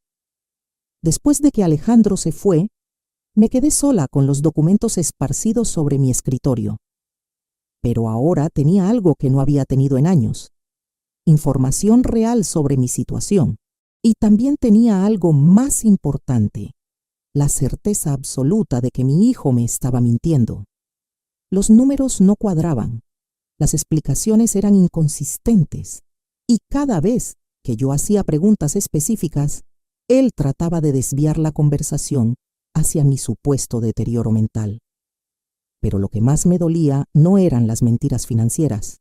Después de que Alejandro se fue, me quedé sola con los documentos esparcidos sobre mi escritorio. Pero ahora tenía algo que no había tenido en años. Información real sobre mi situación. Y también tenía algo más importante, la certeza absoluta de que mi hijo me estaba mintiendo. Los números no cuadraban, las explicaciones eran inconsistentes, y cada vez que yo hacía preguntas específicas, él trataba de desviar la conversación hacia mi supuesto deterioro mental. Pero lo que más me dolía no eran las mentiras financieras.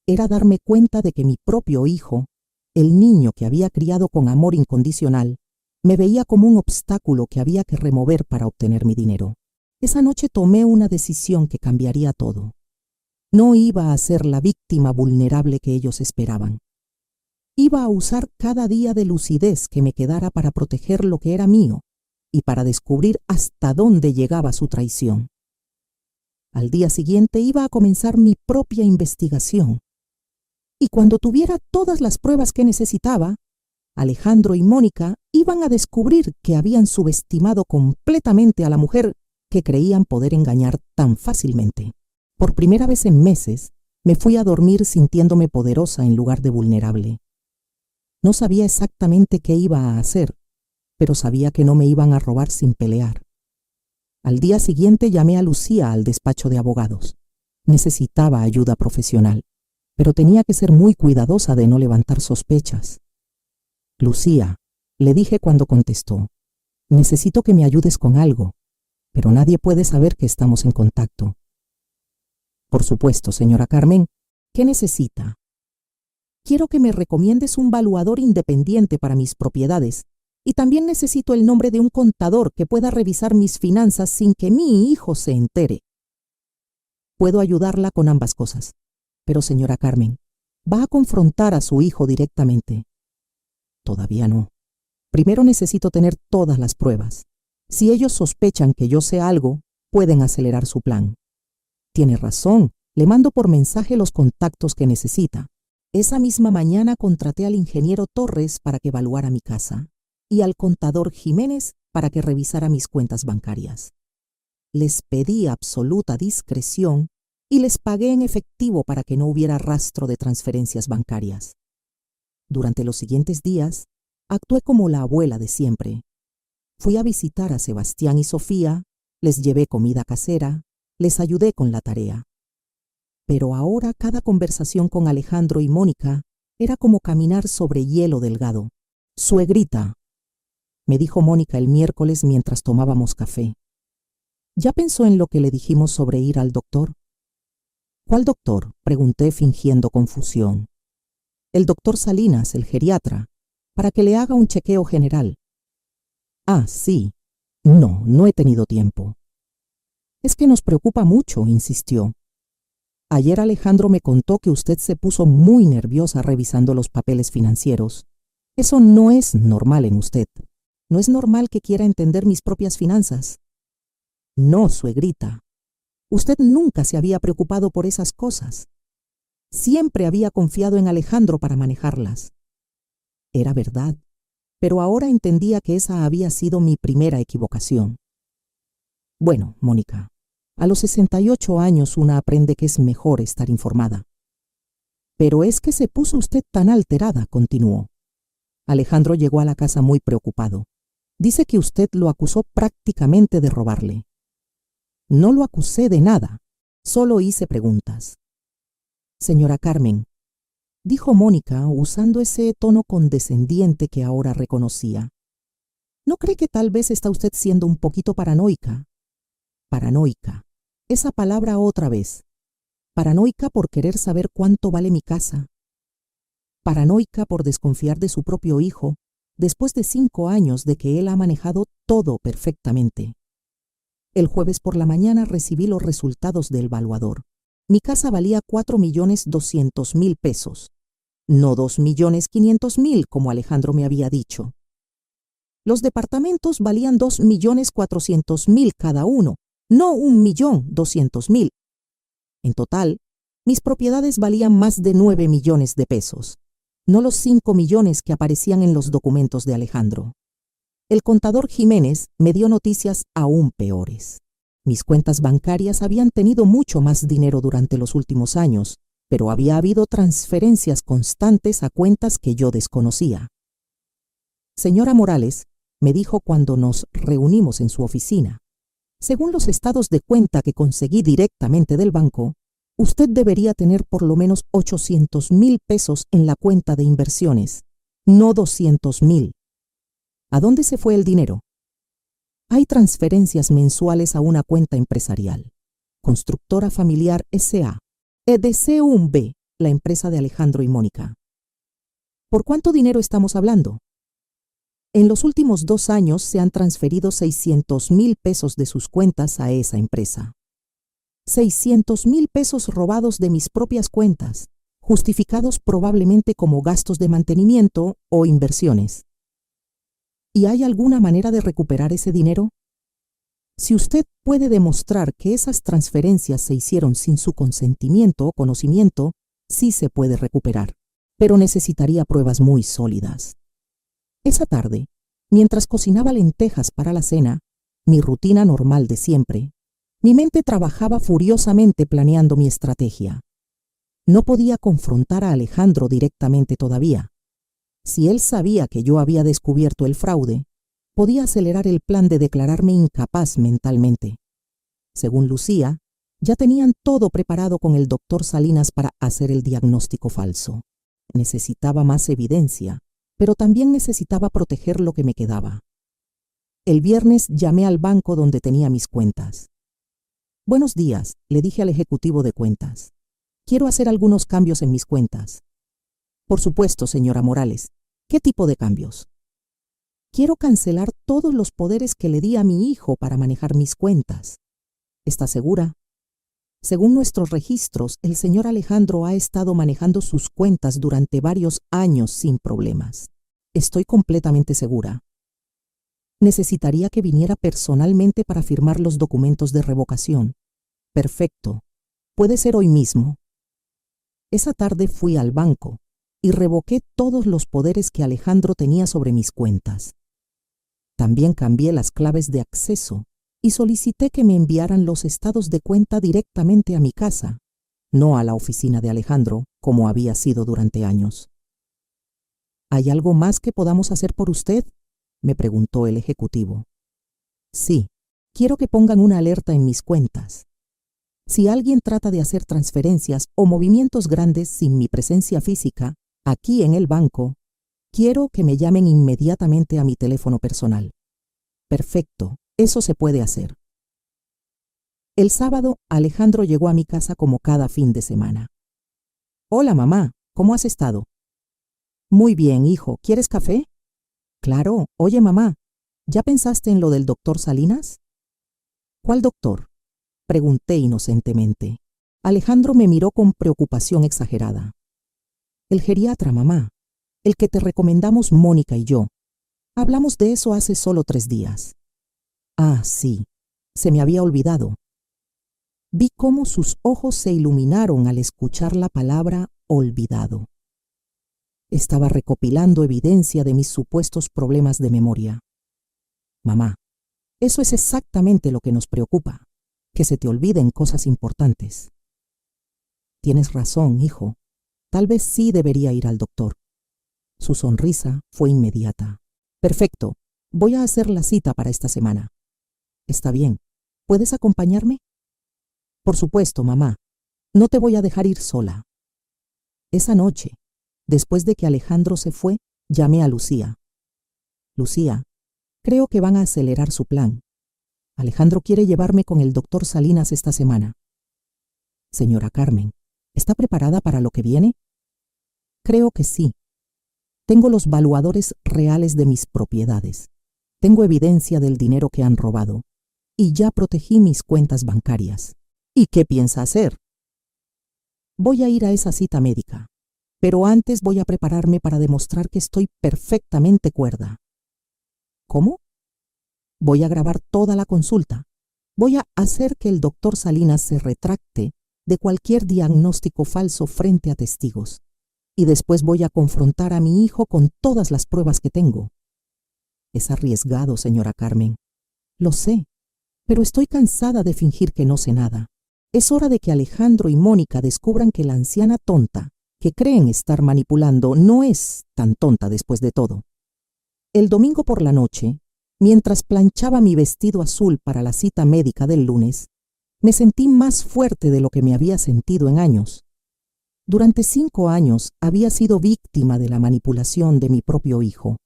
Era darme cuenta de que mi propio hijo, el niño que había criado con amor incondicional, me veía como un obstáculo que había que remover para obtener mi dinero. Esa noche tomé una decisión que cambiaría todo. No iba a ser la víctima vulnerable que ellos esperaban. Iba a usar cada día de lucidez que me quedara para proteger lo que era mío y para descubrir hasta dónde llegaba su traición. Al día siguiente iba a comenzar mi propia investigación. Y cuando tuviera todas las pruebas que necesitaba, Alejandro y Mónica iban a descubrir que habían subestimado completamente a la mujer que creían poder engañar tan fácilmente. Por primera vez en meses, me fui a dormir sintiéndome poderosa en lugar de vulnerable. No sabía exactamente qué iba a hacer, pero sabía que no me iban a robar sin pelear. Al día siguiente llamé a Lucía al despacho de abogados. Necesitaba ayuda profesional, pero tenía que ser muy cuidadosa de no levantar sospechas. Lucía, le dije cuando contestó, necesito que me ayudes con algo, pero nadie puede saber que estamos en contacto. Por supuesto, señora Carmen, ¿qué necesita? Quiero que me recomiendes un valuador independiente para mis propiedades y también necesito el nombre de un contador que pueda revisar mis finanzas sin que mi hijo se entere. Puedo ayudarla con ambas cosas, pero señora Carmen, ¿va a confrontar a su hijo directamente? Todavía no. Primero necesito tener todas las pruebas. Si ellos sospechan que yo sé algo, pueden acelerar su plan. Tiene razón, le mando por mensaje los contactos que necesita. Esa misma mañana contraté al ingeniero Torres para que evaluara mi casa y al contador Jiménez para que revisara mis cuentas bancarias. Les pedí absoluta discreción y les pagué en efectivo para que no hubiera rastro de transferencias bancarias. Durante los siguientes días, actué como la abuela de siempre. Fui a visitar a Sebastián y Sofía, les llevé comida casera, les ayudé con la tarea. Pero ahora cada conversación con Alejandro y Mónica era como caminar sobre hielo delgado. «Suegrita», me dijo Mónica el miércoles mientras tomábamos café. ¿Ya pensó en lo que le dijimos sobre ir al doctor? ¿Cuál doctor?, pregunté fingiendo confusión. El doctor Salinas, el geriatra, para que le haga un chequeo general. Ah, sí. No he tenido tiempo. Es que nos preocupa mucho, insistió. Ayer Alejandro me contó que usted se puso muy nerviosa revisando los papeles financieros. Eso no es normal en usted. No es normal que quiera entender mis propias finanzas. No, suegrita. Usted nunca se había preocupado por esas cosas. Siempre había confiado en Alejandro para manejarlas. Era verdad, pero ahora entendía que esa había sido mi primera equivocación. Bueno, Mónica, a los 68 años una aprende que es mejor estar informada. Pero es que se puso usted tan alterada, continuó. Alejandro llegó a la casa muy preocupado. Dice que usted lo acusó prácticamente de robarle. No lo acusé de nada, solo hice preguntas. Señora Carmen, dijo Mónica usando ese tono condescendiente que ahora reconocía. ¿No cree que tal vez está usted siendo un poquito paranoica? Paranoica. Esa palabra otra vez. Paranoica por querer saber cuánto vale mi casa. Paranoica por desconfiar de su propio hijo después de 5 años de que él ha manejado todo perfectamente. El jueves por la mañana recibí los resultados del evaluador. Mi casa valía 4.200.000 pesos, no 2.500.000 como Alejandro me había dicho. Los departamentos valían 2.400.000 cada uno, no 1.200.000. En total, mis propiedades valían más de 9 millones de pesos, no los 5 millones que aparecían en los documentos de Alejandro. El contador Jiménez me dio noticias aún peores. Mis cuentas bancarias habían tenido mucho más dinero durante los últimos años, pero había habido transferencias constantes a cuentas que yo desconocía. Señora Morales, me dijo cuando nos reunimos en su oficina, según los estados de cuenta que conseguí directamente del banco, usted debería tener por lo menos 800.000 pesos en la cuenta de inversiones, no 200.000. ¿A dónde se fue el dinero? Hay transferencias mensuales a una cuenta empresarial, Constructora Familiar S.A., EDC-UMB, la empresa de Alejandro y Mónica. ¿Por cuánto dinero estamos hablando? En los últimos 2 años se han transferido 600.000 pesos de sus cuentas a esa empresa. 600.000 pesos robados de mis propias cuentas, justificados probablemente como gastos de mantenimiento o inversiones. ¿Y hay alguna manera de recuperar ese dinero? Si usted puede demostrar que esas transferencias se hicieron sin su consentimiento o conocimiento, sí se puede recuperar, pero necesitaría pruebas muy sólidas. Esa tarde, mientras cocinaba lentejas para la cena, mi rutina normal de siempre, mi mente trabajaba furiosamente planeando mi estrategia. No podía confrontar a Alejandro directamente todavía. Si él sabía que yo había descubierto el fraude, podía acelerar el plan de declararme incapaz mentalmente. Según Lucía, ya tenían todo preparado con el doctor Salinas para hacer el diagnóstico falso. Necesitaba más evidencia, pero también necesitaba proteger lo que me quedaba. El viernes llamé al banco donde tenía mis cuentas. Buenos días, le dije al ejecutivo de cuentas. Quiero hacer algunos cambios en mis cuentas. Por supuesto, señora Morales. ¿Qué tipo de cambios? Quiero cancelar todos los poderes que le di a mi hijo para manejar mis cuentas. ¿Está segura? Según nuestros registros, el señor Alejandro ha estado manejando sus cuentas durante varios años sin problemas. Estoy completamente segura. Necesitaría que viniera personalmente para firmar los documentos de revocación. Perfecto. Puede ser hoy mismo. Esa tarde fui al banco y revoqué todos los poderes que Alejandro tenía sobre mis cuentas. También cambié las claves de acceso y solicité que me enviaran los estados de cuenta directamente a mi casa, no a la oficina de Alejandro, como había sido durante años. ¿Hay algo más que podamos hacer por usted?, me preguntó el ejecutivo. Sí, quiero que pongan una alerta en mis cuentas. Si alguien trata de hacer transferencias o movimientos grandes sin mi presencia física, aquí en el banco, quiero que me llamen inmediatamente a mi teléfono personal. Perfecto, eso se puede hacer. El sábado, Alejandro llegó a mi casa como cada fin de semana. Hola, mamá, ¿cómo has estado? Muy bien, hijo, ¿quieres café? Claro. Oye, mamá, ¿ya pensaste en lo del doctor Salinas? ¿Cuál doctor?, pregunté inocentemente. Alejandro me miró con preocupación exagerada. El geriatra, mamá, el que te recomendamos Mónica y yo. Hablamos de eso hace solo 3 días. Ah, sí, se me había olvidado. Vi cómo sus ojos se iluminaron al escuchar la palabra olvidado. Estaba recopilando evidencia de mis supuestos problemas de memoria. Mamá, eso es exactamente lo que nos preocupa, que se te olviden cosas importantes. Tienes razón, hijo. Tal vez sí debería ir al doctor. Su sonrisa fue inmediata. Perfecto, voy a hacer la cita para esta semana. Está bien. ¿Puedes acompañarme? Por supuesto, mamá. No te voy a dejar ir sola. Esa noche, después de que Alejandro se fue, llamé a Lucía. Lucía, creo que van a acelerar su plan. Alejandro quiere llevarme con el doctor Salinas esta semana. Señora Carmen, ¿está preparada para lo que viene? Creo que sí. Tengo los valuadores reales de mis propiedades. Tengo evidencia del dinero que han robado. Y ya protegí mis cuentas bancarias. ¿Y qué piensa hacer? Voy a ir a esa cita médica. Pero antes voy a prepararme para demostrar que estoy perfectamente cuerda. ¿Cómo? Voy a grabar toda la consulta. Voy a hacer que el doctor Salinas se retracte de cualquier diagnóstico falso frente a testigos. Y después voy a confrontar a mi hijo con todas las pruebas que tengo. Es arriesgado, señora Carmen. Lo sé, pero estoy cansada de fingir que no sé nada. Es hora de que Alejandro y Mónica descubran que la anciana tonta, que creen estar manipulando, no es tan tonta después de todo. El domingo por la noche, mientras planchaba mi vestido azul para la cita médica del lunes, me sentí más fuerte de lo que me había sentido en años. Durante 5 años había sido víctima de la manipulación de mi propio hijo,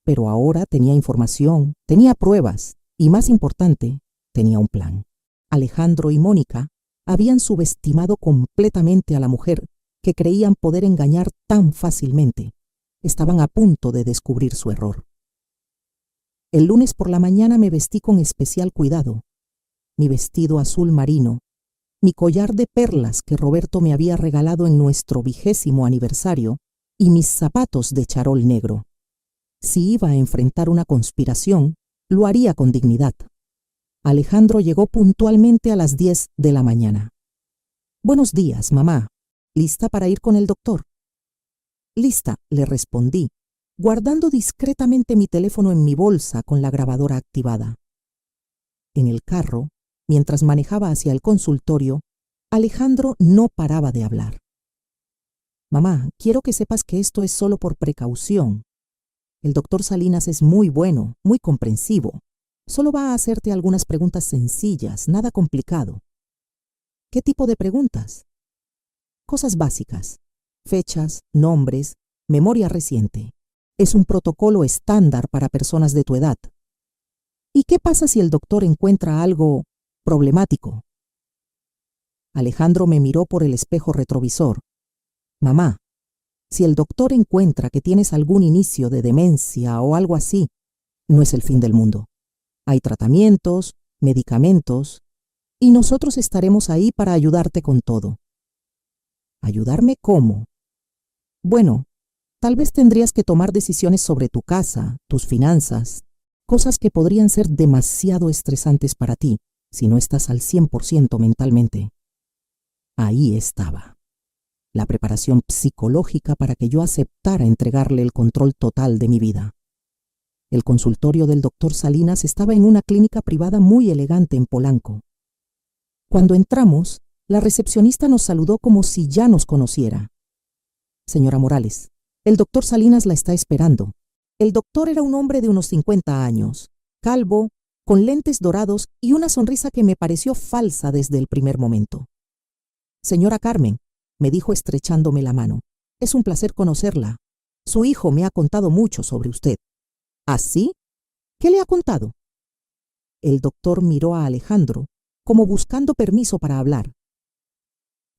pero ahora tenía información, tenía pruebas y, más importante, tenía un plan. Alejandro y Mónica habían subestimado completamente a la mujer que creían poder engañar tan fácilmente. Estaban a punto de descubrir su error. El lunes por la mañana me vestí con especial cuidado. Mi vestido azul marino, mi collar de perlas que Roberto me había regalado en nuestro 20º aniversario y mis zapatos de charol negro. Si iba a enfrentar una conspiración, lo haría con dignidad. Alejandro llegó puntualmente a las 10 de la mañana. Buenos días, mamá. ¿Lista para ir con el doctor? Lista, le respondí, guardando discretamente mi teléfono en mi bolsa con la grabadora activada. En el carro, mientras manejaba hacia el consultorio, Alejandro no paraba de hablar. Mamá, quiero que sepas que esto es solo por precaución. El doctor Salinas es muy bueno, muy comprensivo. Solo va a hacerte algunas preguntas sencillas, nada complicado. ¿Qué tipo de preguntas? Cosas básicas. Fechas, nombres, memoria reciente. Es un protocolo estándar para personas de tu edad. ¿Y qué pasa si el doctor encuentra algo problemático? Alejandro me miró por el espejo retrovisor. Mamá, si el doctor encuentra que tienes algún inicio de demencia o algo así, no es el fin del mundo. Hay tratamientos, medicamentos, y nosotros estaremos ahí para ayudarte con todo. ¿Ayudarme cómo? Bueno, tal vez tendrías que tomar decisiones sobre tu casa, tus finanzas, cosas que podrían ser demasiado estresantes para ti si no estás al 100% mentalmente. Ahí estaba. La preparación psicológica para que yo aceptara entregarle el control total de mi vida. El consultorio del doctor Salinas estaba en una clínica privada muy elegante en Polanco. Cuando entramos, la recepcionista nos saludó como si ya nos conociera. Señora Morales, el doctor Salinas la está esperando. El doctor era un hombre de unos 50 años, calvo, con lentes dorados y una sonrisa que me pareció falsa desde el primer momento. Señora Carmen, me dijo estrechándome la mano, es un placer conocerla. Su hijo me ha contado mucho sobre usted. ¿Ah, sí? ¿Qué le ha contado? El doctor miró a Alejandro, como buscando permiso para hablar.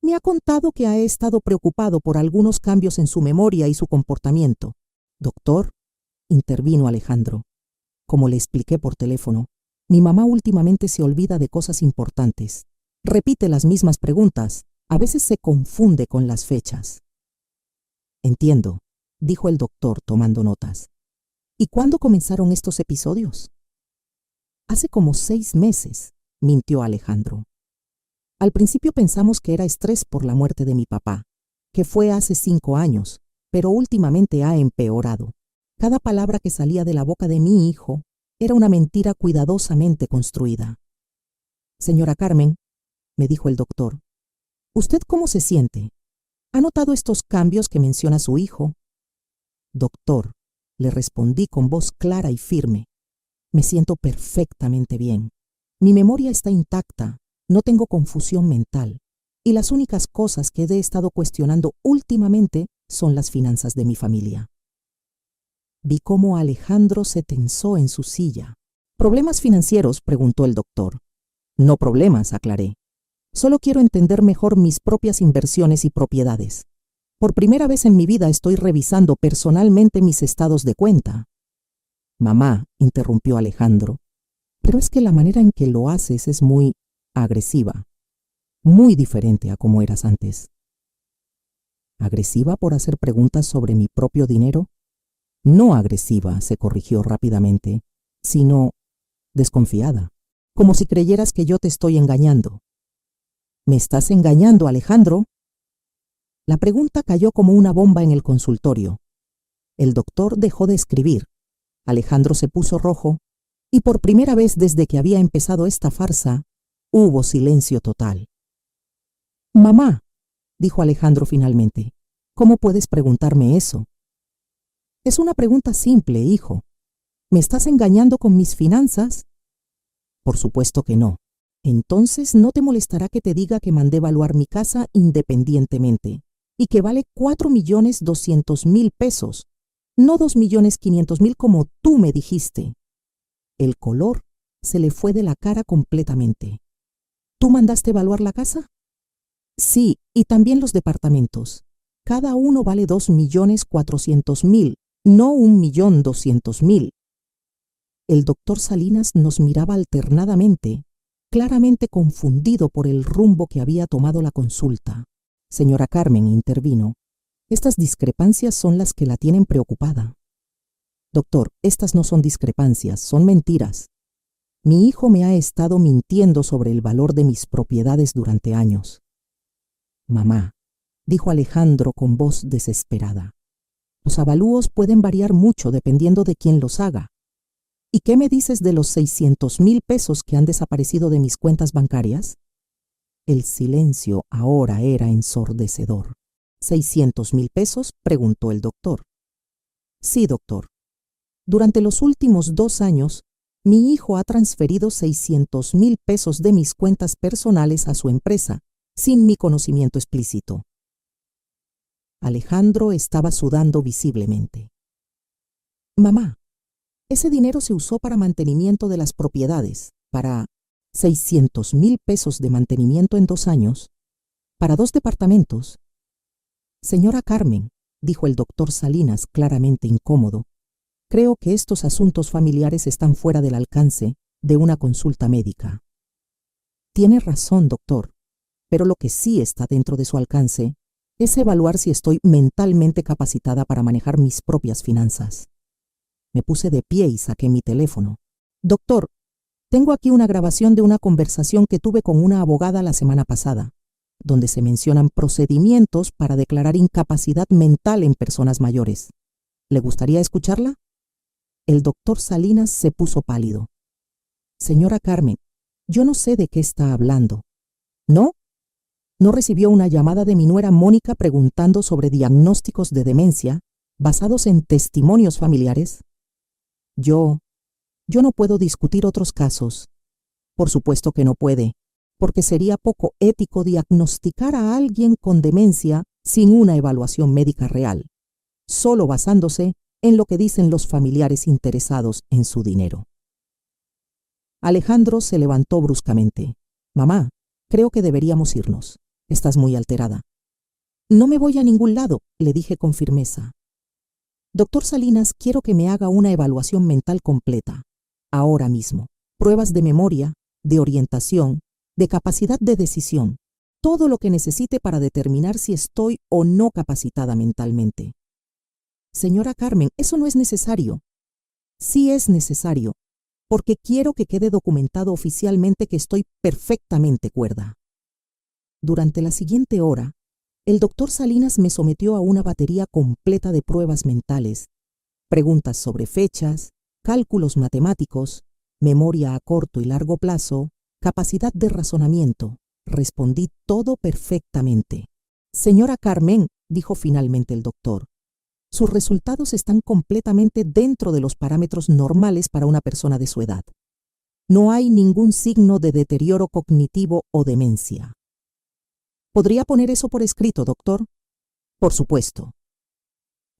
Me ha contado que ha estado preocupado por algunos cambios en su memoria y su comportamiento. Doctor, intervino Alejandro. Como le expliqué por teléfono, mi mamá últimamente se olvida de cosas importantes. Repite las mismas preguntas. A veces se confunde con las fechas. Entiendo, dijo el doctor tomando notas. ¿Y cuándo comenzaron estos episodios? Hace como 6 meses, mintió Alejandro. Al principio pensamos que era estrés por la muerte de mi papá, que fue hace 5 años, pero últimamente ha empeorado. Cada palabra que salía de la boca de mi hijo era una mentira cuidadosamente construida. Señora Carmen, me dijo el doctor, ¿usted cómo se siente? ¿Ha notado estos cambios que menciona su hijo? Doctor, le respondí con voz clara y firme. Me siento perfectamente bien. Mi memoria está intacta, no tengo confusión mental, y las únicas cosas que he estado cuestionando últimamente son las finanzas de mi familia. Vi cómo Alejandro se tensó en su silla. ¿Problemas financieros?, preguntó el doctor. No problemas, aclaré. Solo quiero entender mejor mis propias inversiones y propiedades. Por primera vez en mi vida estoy revisando personalmente mis estados de cuenta. Mamá, interrumpió Alejandro, pero es que la manera en que lo haces es muy agresiva, muy diferente a como eras antes. ¿Agresiva por hacer preguntas sobre mi propio dinero? No agresiva, se corrigió rápidamente, sino desconfiada, como si creyeras que yo te estoy engañando. ¿Me estás engañando, Alejandro? La pregunta cayó como una bomba en el consultorio. El doctor dejó de escribir. Alejandro se puso rojo y por primera vez desde que había empezado esta farsa, hubo silencio total. Mamá, dijo Alejandro finalmente, ¿cómo puedes preguntarme eso? Es una pregunta simple, hijo. ¿Me estás engañando con mis finanzas? Por supuesto que no. Entonces no te molestará que te diga que mandé evaluar mi casa independientemente y que vale 4.200.000 pesos, no 2.500.000 como tú me dijiste. El color se le fue de la cara completamente. ¿Tú mandaste evaluar la casa? Sí, y también los departamentos. Cada uno vale 2.400.000, no 1.200.000. El doctor Salinas nos miraba alternadamente, claramente confundido por el rumbo que había tomado la consulta. Señora Carmen, intervino, estas discrepancias son las que la tienen preocupada. Doctor, estas no son discrepancias, son mentiras. Mi hijo me ha estado mintiendo sobre el valor de mis propiedades durante años. Mamá, dijo Alejandro con voz desesperada, los avalúos pueden variar mucho dependiendo de quién los haga. ¿Y qué me dices de los 600.000 pesos que han desaparecido de mis cuentas bancarias? El silencio ahora era ensordecedor. ¿600,000 pesos? Preguntó el doctor. Sí, doctor. Durante los últimos 2 años, mi hijo ha transferido 600,000 pesos de mis cuentas personales a su empresa, sin mi conocimiento explícito. Alejandro estaba sudando visiblemente. Mamá, ese dinero se usó para mantenimiento de las propiedades, para 600,000 pesos de mantenimiento en 2 años, para 2 departamentos. Señora Carmen, dijo el doctor Salinas claramente incómodo, creo que estos asuntos familiares están fuera del alcance de una consulta médica. Tiene razón, doctor, pero lo que sí está dentro de su alcance es evaluar si estoy mentalmente capacitada para manejar mis propias finanzas. Me puse de pie y saqué mi teléfono. Doctor, tengo aquí una grabación de una conversación que tuve con una abogada la semana pasada, donde se mencionan procedimientos para declarar incapacidad mental en personas mayores. ¿Le gustaría escucharla? El doctor Salinas se puso pálido. Señora Carmen, yo no sé de qué está hablando. ¿No? ¿No recibió una llamada de mi nuera Mónica preguntando sobre diagnósticos de demencia basados en testimonios familiares? Yo no puedo discutir otros casos. Por supuesto que no puede, porque sería poco ético diagnosticar a alguien con demencia sin una evaluación médica real, solo basándose en lo que dicen los familiares interesados en su dinero. Alejandro se levantó bruscamente. Mamá, creo que deberíamos irnos. Estás muy alterada. No me voy a ningún lado, le dije con firmeza. Doctor Salinas, quiero que me haga una evaluación mental completa, ahora mismo. Pruebas de memoria, de orientación, de capacidad de decisión, todo lo que necesite para determinar si estoy o no capacitada mentalmente. Señora Carmen, eso no es necesario. Sí es necesario, porque quiero que quede documentado oficialmente que estoy perfectamente cuerda. Durante la siguiente hora, el doctor Salinas me sometió a una batería completa de pruebas mentales, preguntas sobre fechas, cálculos matemáticos, memoria a corto y largo plazo, capacidad de razonamiento. Respondí todo perfectamente. Señora Carmen, dijo finalmente el doctor, sus resultados están completamente dentro de los parámetros normales para una persona de su edad. No hay ningún signo de deterioro cognitivo o demencia. ¿Podría poner eso por escrito, doctor? Por supuesto.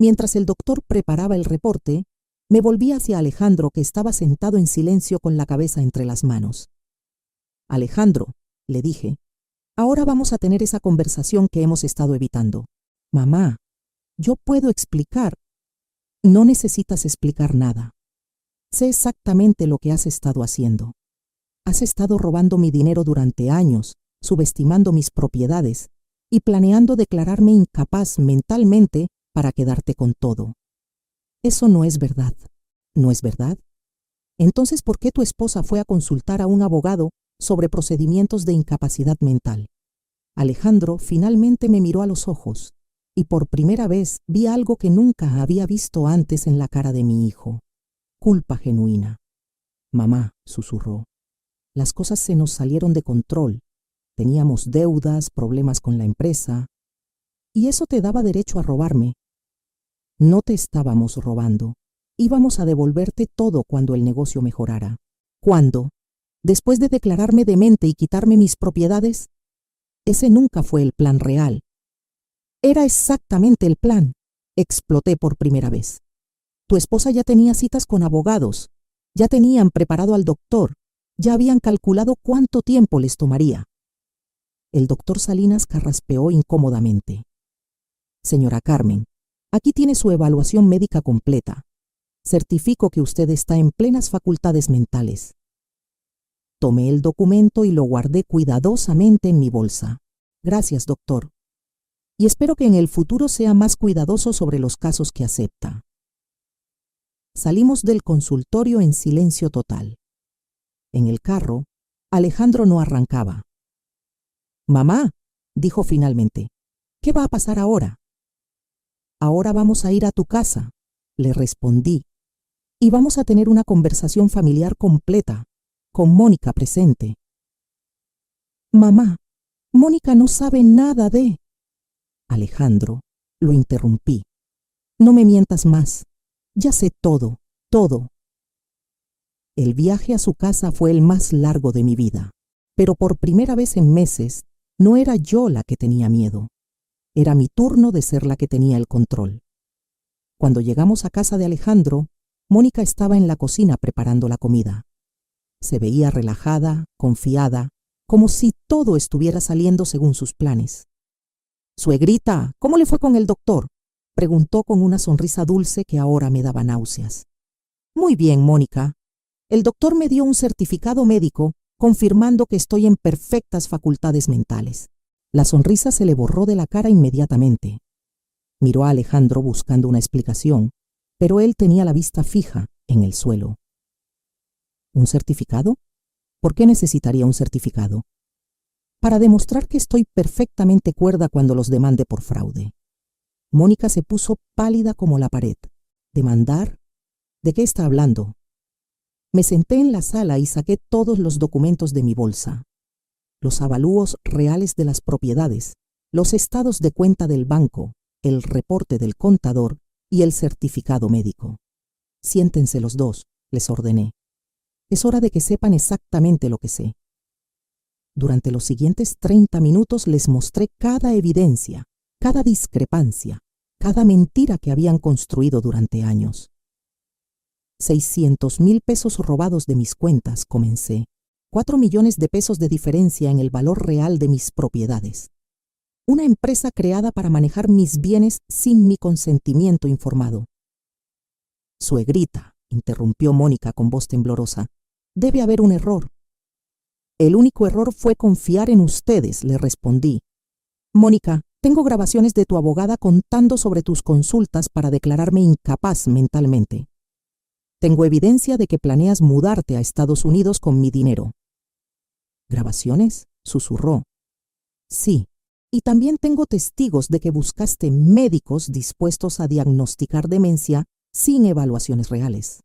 Mientras el doctor preparaba el reporte, me volví hacia Alejandro, que estaba sentado en silencio con la cabeza entre las manos. Alejandro, le dije, ahora vamos a tener esa conversación que hemos estado evitando. Mamá, yo puedo explicar. No necesitas explicar nada. Sé exactamente lo que has estado haciendo. Has estado robando mi dinero durante años, subestimando mis propiedades y planeando declararme incapaz mentalmente para quedarte con todo. Eso no es verdad. ¿No es verdad? Entonces, ¿por qué tu esposa fue a consultar a un abogado sobre procedimientos de incapacidad mental? Alejandro finalmente me miró a los ojos y por primera vez vi algo que nunca había visto antes en la cara de mi hijo. Culpa genuina. Mamá, susurró, las cosas se nos salieron de control. Teníamos deudas, problemas con la empresa, y eso te daba derecho a robarme. No te estábamos robando. Íbamos a devolverte todo cuando el negocio mejorara. ¿Cuándo? ¿Después de declararme demente y quitarme mis propiedades? Ese nunca fue el plan real. Era exactamente el plan. Exploté por primera vez. Tu esposa ya tenía citas con abogados, ya tenían preparado al doctor, ya habían calculado cuánto tiempo les tomaría. El doctor Salinas carraspeó incómodamente. Señora Carmen, aquí tiene su evaluación médica completa. Certifico que usted está en plenas facultades mentales. Tomé el documento y lo guardé cuidadosamente en mi bolsa. Gracias, doctor. Y espero que en el futuro sea más cuidadoso sobre los casos que acepta. Salimos del consultorio en silencio total. En el carro, Alejandro no arrancaba. Mamá, dijo finalmente, ¿qué va a pasar ahora? Ahora vamos a ir a tu casa, le respondí, y vamos a tener una conversación familiar completa, con Mónica presente. Mamá, Mónica no sabe nada de... Alejandro, lo interrumpí. No me mientas más. Ya sé todo, todo. El viaje a su casa fue el más largo de mi vida, pero por primera vez en meses no era yo la que tenía miedo. Era mi turno de ser la que tenía el control. Cuando llegamos a casa de Alejandro, Mónica estaba en la cocina preparando la comida. Se veía relajada, confiada, como si todo estuviera saliendo según sus planes. «Suegrita, ¿cómo le fue con el doctor?», preguntó con una sonrisa dulce que ahora me daba náuseas. «Muy bien, Mónica. El doctor me dio un certificado médico confirmando que estoy en perfectas facultades mentales». La sonrisa se le borró de la cara inmediatamente. Miró a Alejandro buscando una explicación, pero él tenía la vista fija en el suelo. ¿Un certificado? ¿Por qué necesitaría un certificado? Para demostrar que estoy perfectamente cuerda cuando los demande por fraude. Mónica se puso pálida como la pared. ¿Demandar? ¿De qué está hablando? Me senté en la sala y saqué todos los documentos de mi bolsa. Los avalúos reales de las propiedades, los estados de cuenta del banco, el reporte del contador y el certificado médico. «Siéntense los dos», les ordené. «Es hora de que sepan exactamente lo que sé». Durante los siguientes 30 minutos les mostré cada evidencia, cada discrepancia, cada mentira que habían construido durante años. 600,000 pesos robados de mis cuentas, comencé. 4 millones de pesos de diferencia en el valor real de mis propiedades. Una empresa creada para manejar mis bienes sin mi consentimiento informado. «Suegrita», interrumpió Mónica con voz temblorosa, «debe haber un error». «El único error fue confiar en ustedes», le respondí. «Mónica, tengo grabaciones de tu abogada contando sobre tus consultas para declararme incapaz mentalmente. Tengo evidencia de que planeas mudarte a Estados Unidos con mi dinero». «¿Grabaciones?», susurró. «Sí, y también tengo testigos de que buscaste médicos dispuestos a diagnosticar demencia sin evaluaciones reales».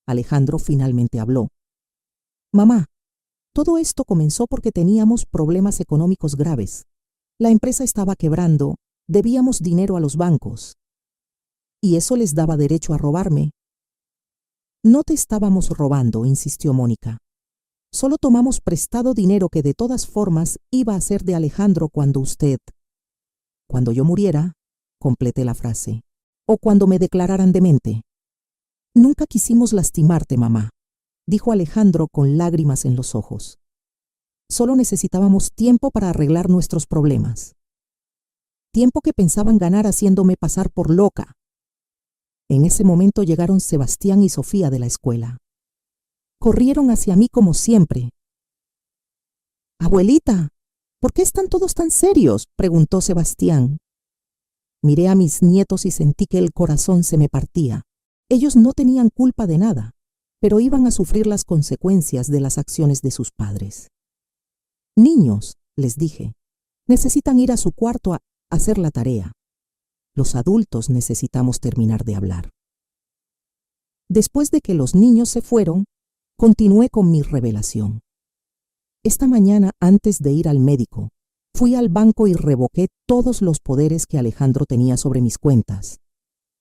Alejandro finalmente habló. «Mamá, todo esto comenzó porque teníamos problemas económicos graves. La empresa estaba quebrando, debíamos dinero a los bancos. ¿Y eso les daba derecho a robarme?». «No te estábamos robando», insistió Mónica. «Solo tomamos prestado dinero que de todas formas iba a ser de Alejandro cuando yo muriera», completé la frase, «o cuando me declararan demente». «Nunca quisimos lastimarte, mamá», dijo Alejandro con lágrimas en los ojos. «Solo necesitábamos tiempo para arreglar nuestros problemas. Tiempo que pensaban ganar haciéndome pasar por loca». En ese momento llegaron Sebastián y Sofía de la escuela. Corrieron hacia mí como siempre. «Abuelita, ¿por qué están todos tan serios?», preguntó Sebastián. Miré a mis nietos y sentí que el corazón se me partía. Ellos no tenían culpa de nada, pero iban a sufrir las consecuencias de las acciones de sus padres. «Niños», les dije, «necesitan ir a su cuarto a hacer la tarea. Los adultos necesitamos terminar de hablar». Después de que los niños se fueron, continué con mi revelación. Esta mañana, antes de ir al médico, fui al banco y revoqué todos los poderes que Alejandro tenía sobre mis cuentas.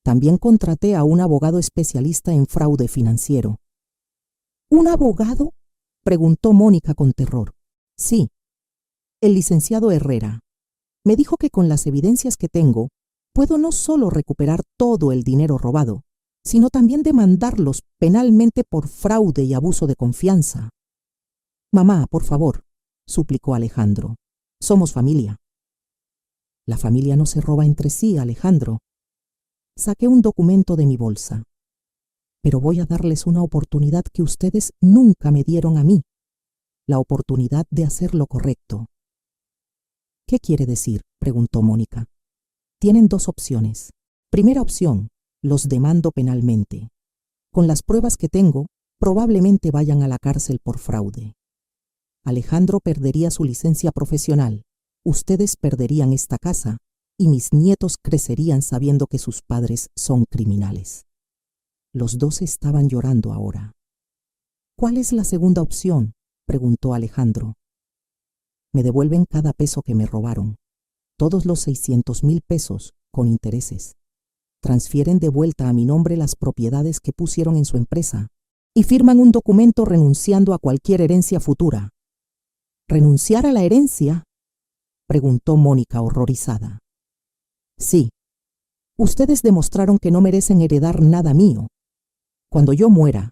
También contraté a un abogado especialista en fraude financiero. «¿Un abogado?», preguntó Mónica con terror. «Sí, el licenciado Herrera. Me dijo que con las evidencias que tengo, puedo no solo recuperar todo el dinero robado, sino también demandarlos penalmente por fraude y abuso de confianza». «Mamá, por favor», suplicó Alejandro. «Somos familia». «La familia no se roba entre sí, Alejandro». Saqué un documento de mi bolsa. «Pero voy a darles una oportunidad que ustedes nunca me dieron a mí. La oportunidad de hacer lo correcto». «¿Qué quiere decir?», preguntó Mónica. «Tienen 2 opciones. Primera opción, los demando penalmente. Con las pruebas que tengo, probablemente vayan a la cárcel por fraude. Alejandro perdería su licencia profesional, ustedes perderían esta casa y mis nietos crecerían sabiendo que sus padres son criminales». Los 2 estaban llorando ahora. «¿Cuál es la segunda opción?», preguntó Alejandro. «Me devuelven cada peso que me robaron. Todos los 600,000 pesos, con intereses. Transfieren de vuelta a mi nombre las propiedades que pusieron en su empresa y firman un documento renunciando a cualquier herencia futura. ¿Renunciar a la herencia?, preguntó Mónica horrorizada. Sí. Ustedes demostraron que no merecen heredar nada mío. Cuando yo muera,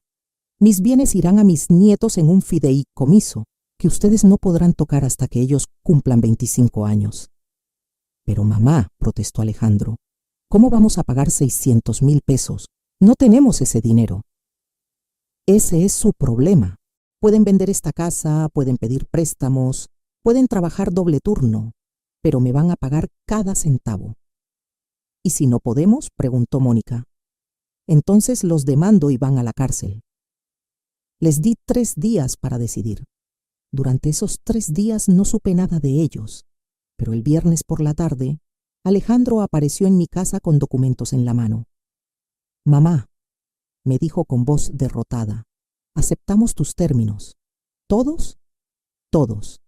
mis bienes irán a mis nietos en un fideicomiso que ustedes no podrán tocar hasta que ellos cumplan 25 años. Pero mamá, protestó Alejandro, ¿cómo vamos a pagar 600,000 pesos? No tenemos ese dinero. Ese es su problema. Pueden vender esta casa, pueden pedir préstamos, pueden trabajar doble turno, pero me van a pagar cada centavo. ¿Y si no podemos?, preguntó Mónica. Entonces los demando y van a la cárcel. Les di 3 días para decidir. Durante esos 3 días no supe nada de ellos, pero el viernes por la tarde, Alejandro apareció en mi casa con documentos en la mano. Mamá, me dijo con voz derrotada, aceptamos tus términos. ¿Todos? Todos.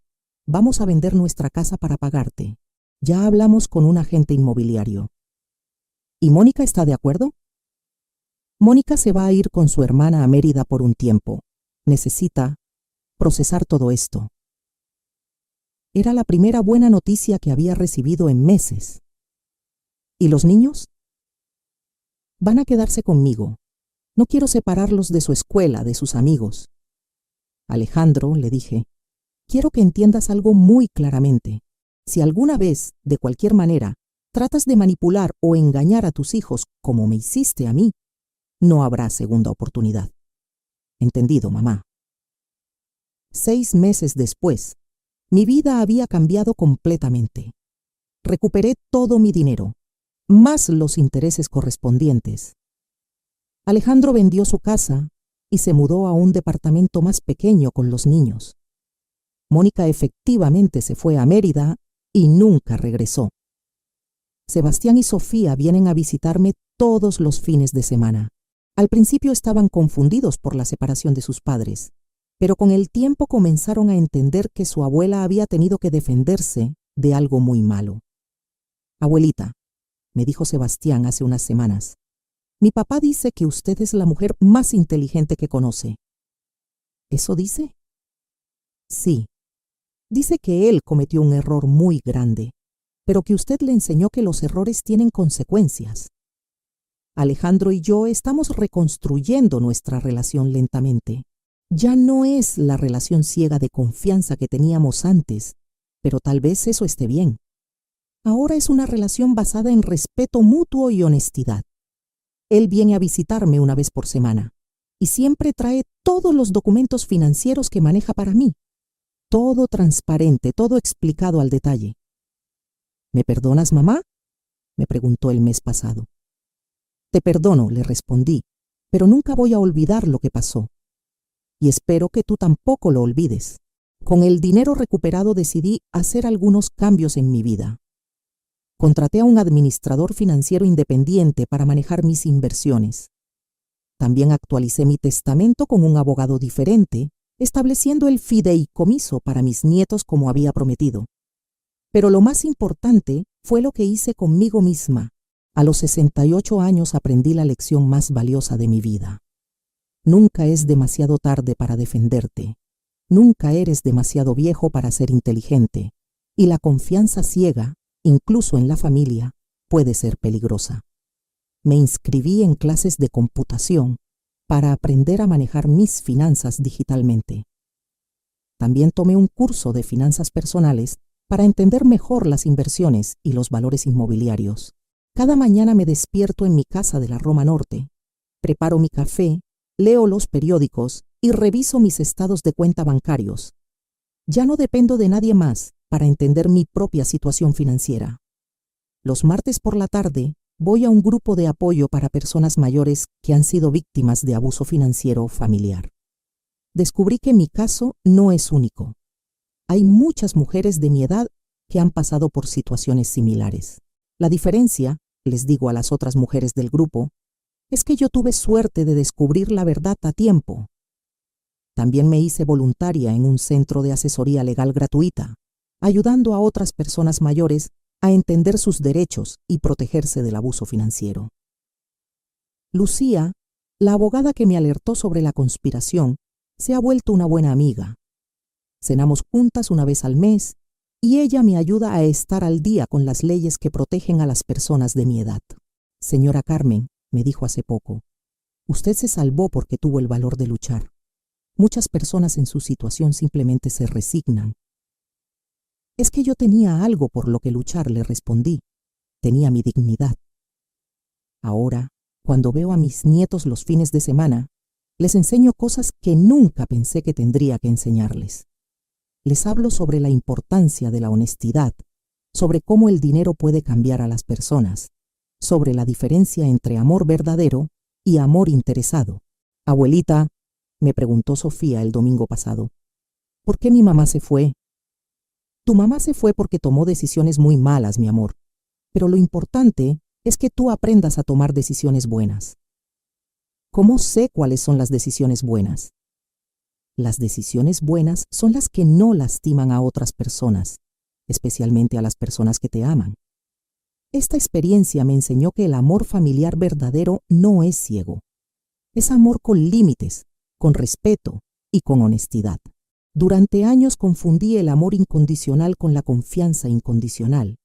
Vamos a vender nuestra casa para pagarte. Ya hablamos con un agente inmobiliario. ¿Y Mónica está de acuerdo? Mónica se va a ir con su hermana a Mérida por un tiempo. Necesita procesar todo esto. Era la primera buena noticia que había recibido en meses. ¿Y los niños? Van a quedarse conmigo. No quiero separarlos de su escuela, de sus amigos. Alejandro, le dije, quiero que entiendas algo muy claramente. Si alguna vez, de cualquier manera, tratas de manipular o engañar a tus hijos como me hiciste a mí, no habrá segunda oportunidad. ¿Entendido, mamá? 6 meses después, mi vida había cambiado completamente. Recuperé todo mi dinero, más los intereses correspondientes. Alejandro vendió su casa y se mudó a un departamento más pequeño con los niños. Mónica efectivamente se fue a Mérida y nunca regresó. Sebastián y Sofía vienen a visitarme todos los fines de semana. Al principio estaban confundidos por la separación de sus padres, pero con el tiempo comenzaron a entender que su abuela había tenido que defenderse de algo muy malo. Abuelita, me dijo Sebastián hace unas semanas, mi papá dice que usted es la mujer más inteligente que conoce. ¿Eso dice? Sí. Dice que él cometió un error muy grande, pero que usted le enseñó que los errores tienen consecuencias. Alejandro y yo estamos reconstruyendo nuestra relación lentamente. Ya no es la relación ciega de confianza que teníamos antes, pero tal vez eso esté bien. Ahora es una relación basada en respeto mutuo y honestidad. Él viene a visitarme una vez por semana y siempre trae todos los documentos financieros que maneja para mí. Todo transparente, todo explicado al detalle. ¿Me perdonas, mamá?, me preguntó el mes pasado. Te perdono, le respondí, pero nunca voy a olvidar lo que pasó. Y espero que tú tampoco lo olvides. Con el dinero recuperado decidí hacer algunos cambios en mi vida. Contraté a un administrador financiero independiente para manejar mis inversiones. También actualicé mi testamento con un abogado diferente, estableciendo el fideicomiso para mis nietos como había prometido. Pero lo más importante fue lo que hice conmigo misma. A los 68 años aprendí la lección más valiosa de mi vida. Nunca es demasiado tarde para defenderte. Nunca eres demasiado viejo para ser inteligente. Y la confianza ciega, incluso en la familia, puede ser peligrosa. Me inscribí en clases de computación para aprender a manejar mis finanzas digitalmente. También tomé un curso de finanzas personales para entender mejor las inversiones y los valores inmobiliarios. Cada mañana me despierto en mi casa de la Roma Norte, preparo mi café, leo los periódicos y reviso mis estados de cuenta bancarios. Ya no dependo de nadie más para entender mi propia situación financiera. Los martes por la tarde voy a un grupo de apoyo para personas mayores que han sido víctimas de abuso financiero familiar. Descubrí que mi caso no es único. Hay muchas mujeres de mi edad que han pasado por situaciones similares. La diferencia, les digo a las otras mujeres del grupo, es que yo tuve suerte de descubrir la verdad a tiempo. También me hice voluntaria en un centro de asesoría legal gratuita, ayudando a otras personas mayores a entender sus derechos y protegerse del abuso financiero. Lucía, la abogada que me alertó sobre la conspiración, se ha vuelto una buena amiga. Cenamos juntas una vez al mes y ella me ayuda a estar al día con las leyes que protegen a las personas de mi edad. Señora Carmen, me dijo hace poco, usted se salvó porque tuvo el valor de luchar. Muchas personas en su situación simplemente se resignan. Es que yo tenía algo por lo que luchar, le respondí. Tenía mi dignidad. Ahora, cuando veo a mis nietos los fines de semana, les enseño cosas que nunca pensé que tendría que enseñarles. Les hablo sobre la importancia de la honestidad, sobre cómo el dinero puede cambiar a las personas, sobre la diferencia entre amor verdadero y amor interesado. Abuelita, me preguntó Sofía el domingo pasado, ¿por qué mi mamá se fue? Tu mamá se fue porque tomó decisiones muy malas, mi amor, pero lo importante es que tú aprendas a tomar decisiones buenas. ¿Cómo sé cuáles son las decisiones buenas? Las decisiones buenas son las que no lastiman a otras personas, especialmente a las personas que te aman. Esta experiencia me enseñó que el amor familiar verdadero no es ciego. Es amor con límites, con respeto y con honestidad. Durante años confundí el amor incondicional con la confianza incondicional,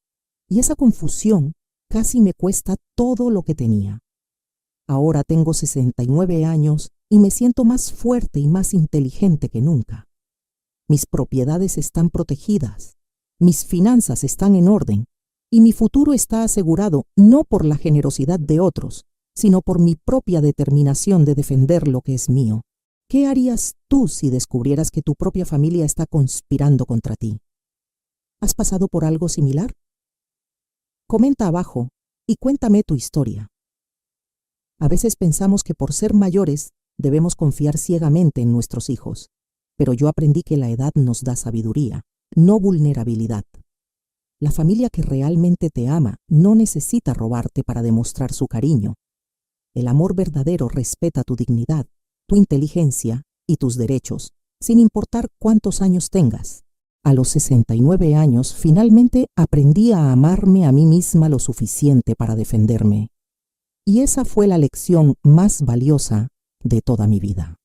y esa confusión casi me cuesta todo lo que tenía. Ahora tengo 69 años y me siento más fuerte y más inteligente que nunca. Mis propiedades están protegidas, mis finanzas están en orden y mi futuro está asegurado no por la generosidad de otros, sino por mi propia determinación de defender lo que es mío. ¿Qué harías tú si descubrieras que tu propia familia está conspirando contra ti? ¿Has pasado por algo similar? Comenta abajo y cuéntame tu historia. A veces pensamos que por ser mayores debemos confiar ciegamente en nuestros hijos, pero yo aprendí que la edad nos da sabiduría, no vulnerabilidad. La familia que realmente te ama no necesita robarte para demostrar su cariño. El amor verdadero respeta tu dignidad, tu inteligencia y tus derechos, sin importar cuántos años tengas. A los 69 años, finalmente aprendí a amarme a mí misma lo suficiente para defenderme. Y esa fue la lección más valiosa de toda mi vida.